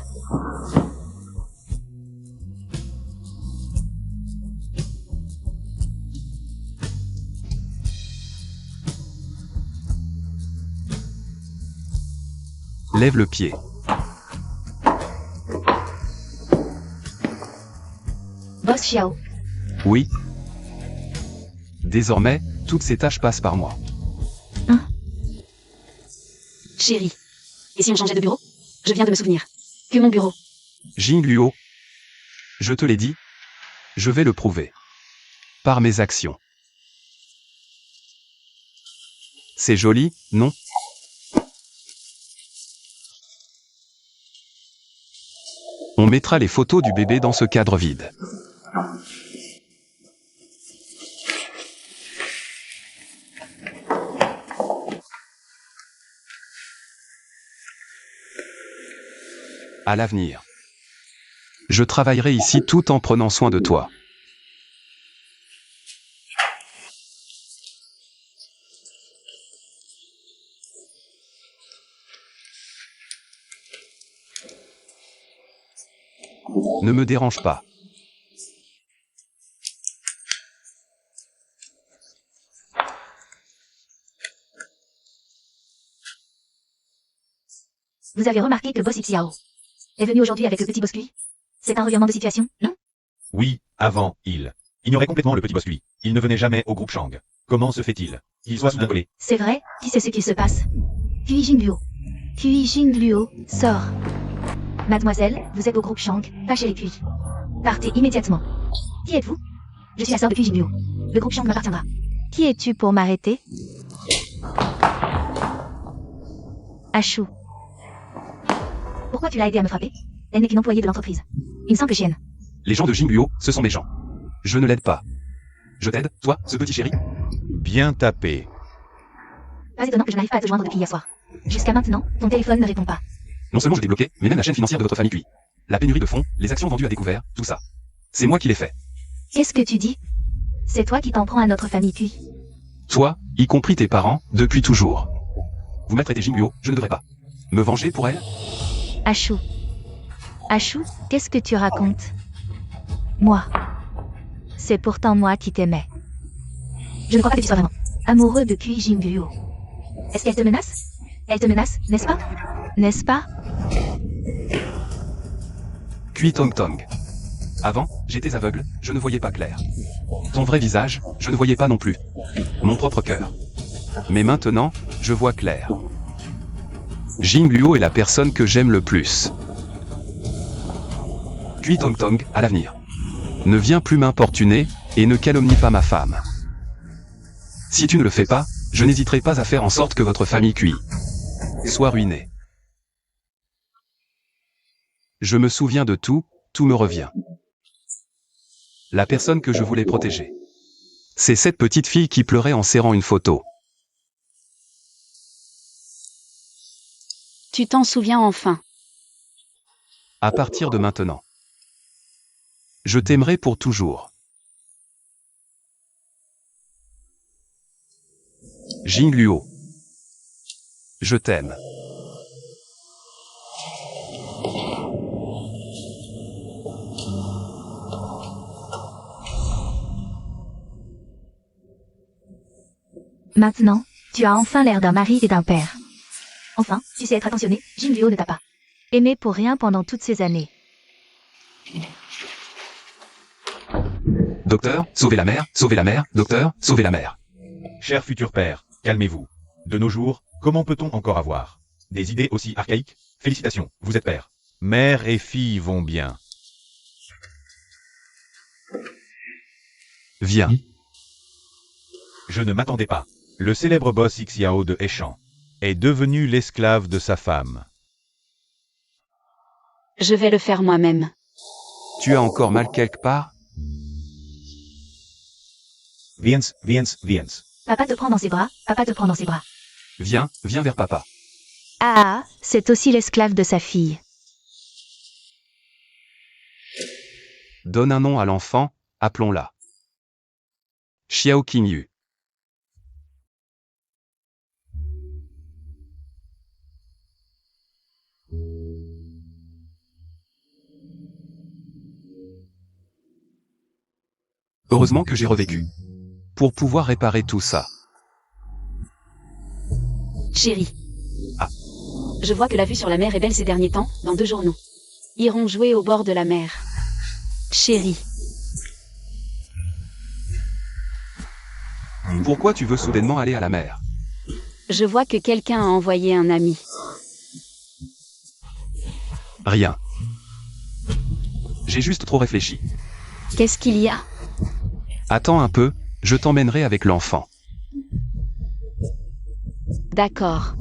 Lève le pied. Boss Xiao. Oui. Désormais, toutes ces tâches passent par moi. Chérie. Et si on changeait de bureau? Je viens de me souvenir. Que mon bureau. Jingluo. Je te l'ai dit. Je vais le prouver. Par mes actions. C'est joli, non? On mettra les photos du bébé dans ce cadre vide. À l'avenir, je travaillerai ici tout en prenant soin de toi. Ne me dérange pas. Vous avez remarqué que Boss Xiao est venu aujourd'hui avec le petit Boscuit? C'est un revirement de situation, non? Oui, avant, il ignorait complètement le petit Boscuit. Il ne venait jamais au groupe Shang. Comment se fait-il qu'il soit soudain collé? C'est vrai, qui sait ce qui se passe? Kui Jingluo. Kui Jingluo, sort. Mademoiselle, vous êtes au groupe Shang, pas chez les Kui. Partez immédiatement. Qui êtes-vous? Je suis la sœur de Kui Jingluo. Le groupe Shang m'appartiendra. Qui es-tu pour m'arrêter? Ashu. Pourquoi tu l'as aidé à me frapper? Elle n'est qu'une employée de l'entreprise. Une simple chienne. Les gens de Jingluo, ce sont mes gens. Je ne l'aide pas. Je t'aide, toi, ce petit chéri? Bien tapé. Pas étonnant que je n'arrive pas à te joindre depuis hier soir. Jusqu'à maintenant, ton téléphone ne répond pas. Non seulement je t'ai bloqué, mais même la chaîne financière de votre famille Cui. La pénurie de fonds, les actions vendues à découvert, tout ça. C'est moi qui l'ai fait. Qu'est-ce que tu dis? C'est toi qui t'en prends à notre famille Kui. Toi, y compris tes parents, depuis toujours. vous maltraitez Jingluo, je ne devrais pas me venger pour elle? Ashu. Ashu, qu'est-ce que tu racontes? Moi. C'est pourtant moi qui t'aimais. Je ne crois pas que tu sois vraiment amoureux de Kui Jingluo. Est-ce qu'elle te menace? Elle te menace, n'est-ce pas? N'est-ce pas? Kui Tong Tong. Avant, j'étais aveugle, je ne voyais pas clair. Ton vrai visage, je ne voyais pas non plus. Mon propre cœur. Mais maintenant, je vois clair. Jingluo est la personne que j'aime le plus. Kui Tong Tong, à l'avenir. Ne viens plus m'importuner, et ne calomnie pas ma femme. Si tu ne le fais pas, je n'hésiterai pas à faire en sorte que votre famille Kui soit ruinée. Je me souviens de tout, tout me revient. La personne que je voulais protéger. C'est cette petite fille qui pleurait en serrant une photo. Tu t'en souviens enfin. À partir de maintenant. Je t'aimerai pour toujours. Jingluo. Je t'aime. Maintenant, tu as enfin l'air d'un mari et d'un père. Enfin, tu sais être attentionné, Jingluo ne t'a pas aimé pour rien pendant toutes ces années. Docteur, sauvez la mère, docteur, sauvez la mère. Cher futur père, calmez-vous. De nos jours, comment peut-on encore avoir des idées aussi archaïques? Félicitations, vous êtes père. Mère et fille vont bien. Viens. Je ne m'attendais pas. Le célèbre boss Xiao de Heishan est devenu l'esclave de sa femme. Je vais le faire moi-même. Tu as encore mal quelque part? Viens. Papa te prend dans ses bras, papa te prend dans ses bras. Viens vers papa. Ah, c'est aussi l'esclave de sa fille. Donne un nom à l'enfant, appelons-la Xiao Qingyu. Heureusement que j'ai revécu. Pour pouvoir réparer tout ça. Chérie. Ah. Je vois que la vue sur la mer est belle ces derniers temps, dans 2 jours nous irons jouer au bord de la mer. Chérie. Pourquoi tu veux soudainement aller à la mer? Je vois que quelqu'un a envoyé un ami. Rien. J'ai juste trop réfléchi. Qu'est-ce qu'il y a? Attends un peu, je t'emmènerai avec l'enfant. D'accord.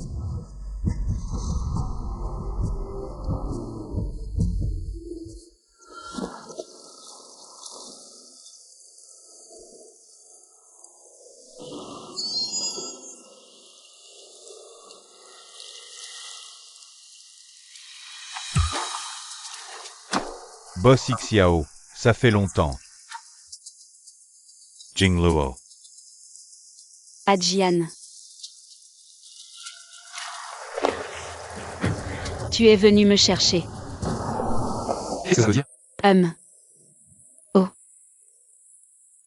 Boss Xiao, ça fait longtemps. Jingluo. Adjian. Tu es venu me chercher. Qu'est-ce que ça veut dire? Oh.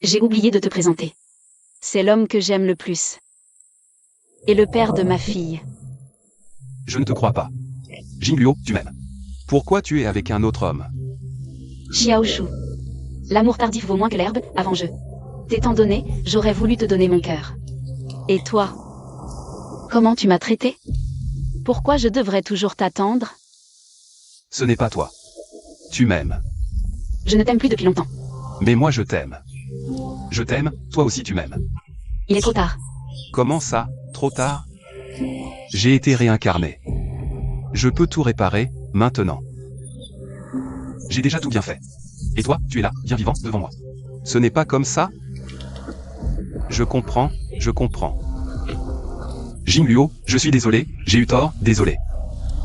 J'ai oublié de te présenter. C'est l'homme que j'aime le plus. Et le père de ma fille. Je ne te crois pas. Jingluo, tu m'aimes. Pourquoi tu es avec un autre homme? Xiaoshu. L'amour tardif vaut moins que l'herbe, avant jeu. T'étant donné, j'aurais voulu te donner mon cœur. Et toi? Comment tu m'as traité? Pourquoi je devrais toujours t'attendre? Ce n'est pas toi. Tu m'aimes. Je ne t'aime plus depuis longtemps. Mais moi je t'aime. Je t'aime, toi aussi tu m'aimes. Il est trop tard. Comment ça, trop tard? J'ai été réincarné. Je peux tout réparer, maintenant. J'ai déjà tout bien fait. Et toi, tu es là, bien vivant, devant moi. Ce n'est pas comme ça? Je comprends, je comprends. Jingluo, je suis désolé, j'ai eu tort, désolé.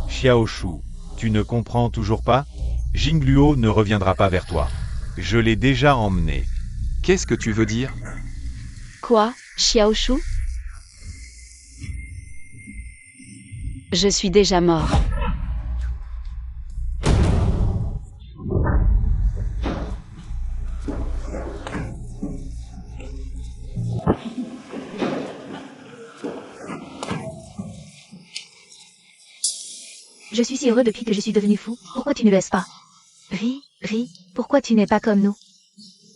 Xiaoshu, tu ne comprends toujours pas? Jingluo ne reviendra pas vers toi. Je l'ai déjà emmené. Qu'est-ce que tu veux dire? Quoi, Xiaoshu? Je suis déjà mort. Je suis si heureux depuis que je suis devenu fou. Pourquoi tu ne laisses pas? Ris, pourquoi tu n'es pas comme nous?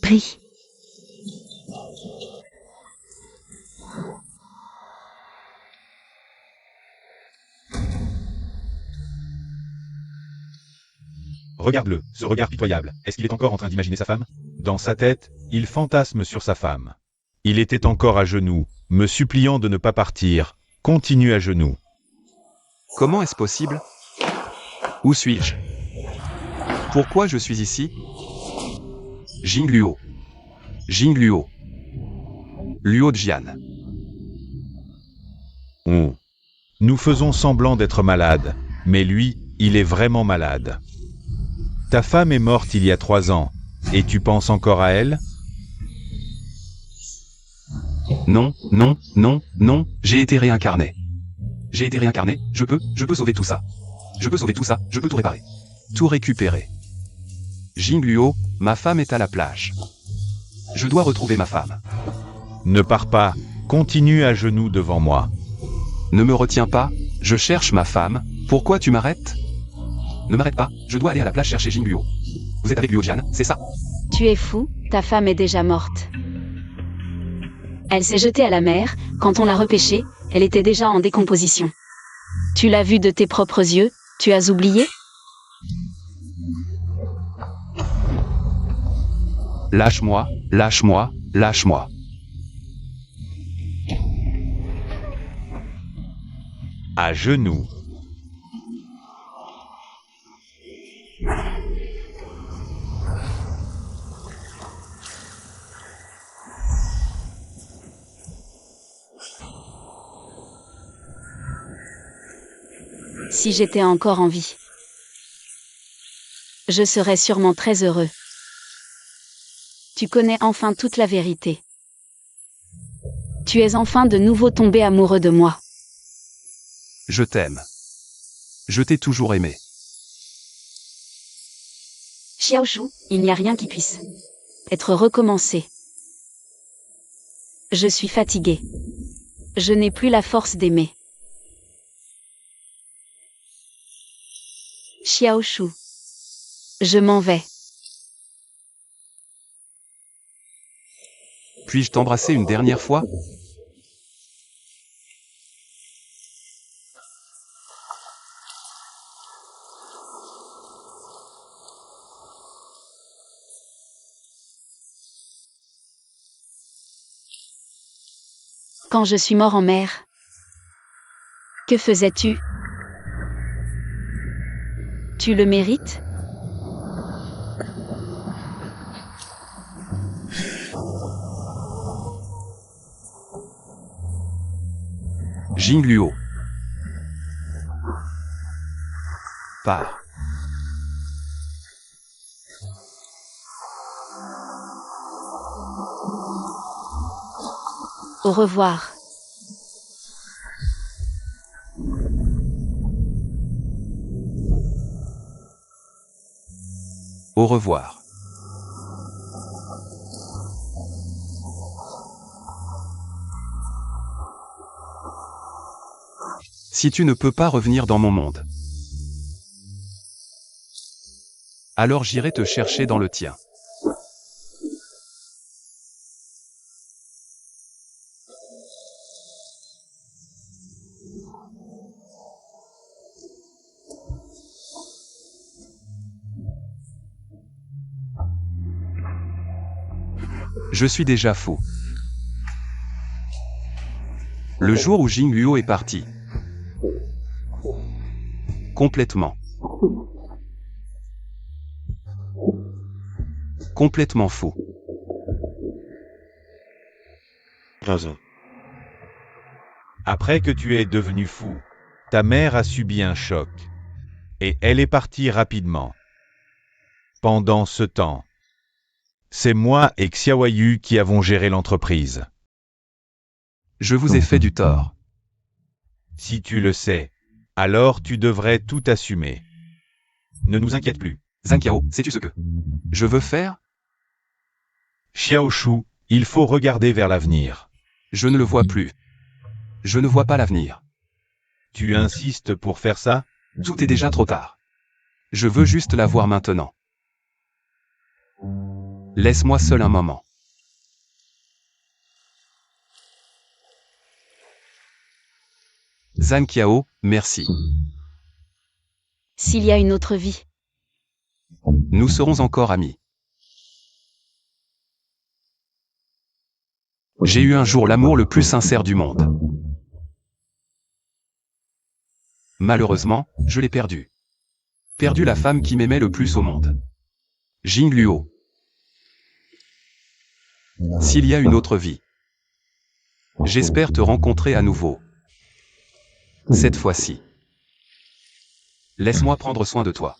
Ris. Regarde-le, ce regard pitoyable. Est-ce qu'il est encore en train d'imaginer sa femme? Dans sa tête, il fantasme sur sa femme. Il était encore à genoux, me suppliant de ne pas partir. Continue à genoux. Comment est-ce possible? Où suis-je? Pourquoi je suis ici? Jing Luo. Jing Luo. Luo Jian. Nous faisons semblant d'être malades, mais lui, il est vraiment malade. Ta femme est morte il y a 3 ans, et tu penses encore à elle? Non, j'ai été réincarné. J'ai été réincarné, je peux sauver tout ça. Je peux sauver tout ça, je peux tout réparer. Tout récupérer. Jing Luo, ma femme est à la plage. Je dois retrouver ma femme. Ne pars pas, continue à genoux devant moi. Ne me retiens pas, je cherche ma femme, pourquoi tu m'arrêtes? Ne m'arrête pas, je dois aller à la plage chercher Jing Luo. Vous êtes avec Luo Jian, c'est ça? Tu es fou, ta femme est déjà morte. Elle s'est jetée à la mer, quand on l'a repêchée, elle était déjà en décomposition. Tu l'as vue de tes propres yeux, tu as oublié? Lâche-moi, lâche-moi, lâche-moi. À genoux. Si j'étais encore en vie, je serais sûrement très heureux. Tu connais enfin toute la vérité. Tu es enfin de nouveau tombé amoureux de moi. Je t'aime. Je t'ai toujours aimé. Xiaoshu, il n'y a rien qui puisse être recommencé. Je suis fatiguée. Je n'ai plus la force d'aimer. Xiaoshu. Je m'en vais. Puis-je t'embrasser une dernière fois? Quand je suis mort en mer, que faisais-tu? Tu le mérites? Jing Luo. Pars. Au revoir. Au revoir. Si tu ne peux pas revenir dans mon monde, alors j'irai te chercher dans le tien. Je suis déjà fou. Le jour où Jing Luo est parti. Complètement. Complètement fou. Après que tu es devenu fou, ta mère a subi un choc. Et elle est partie rapidement. Pendant ce temps, c'est moi et Xiaoyu qui avons géré l'entreprise. Je vous ai fait du tort. Si tu le sais, Alors tu devrais tout assumer. Ne nous inquiète plus. Zhang Qiao, sais-tu ce que je veux faire? Xiao Shu, il faut regarder vers l'avenir. Je ne le vois plus. Je ne vois pas l'avenir. Tu insistes pour faire ça? Tout est déjà trop tard. Je veux juste la voir maintenant. Laisse-moi seul un moment. Zhang Qiao, merci. S'il y a une autre vie, Nous serons encore amis. J'ai eu un jour l'amour le plus sincère du monde. Malheureusement, je l'ai perdu. Perdu la femme qui m'aimait le plus au monde. Jing Luo. S'il y a une autre vie, j'espère te rencontrer à nouveau. Cette fois-ci. Laisse-moi prendre soin de toi.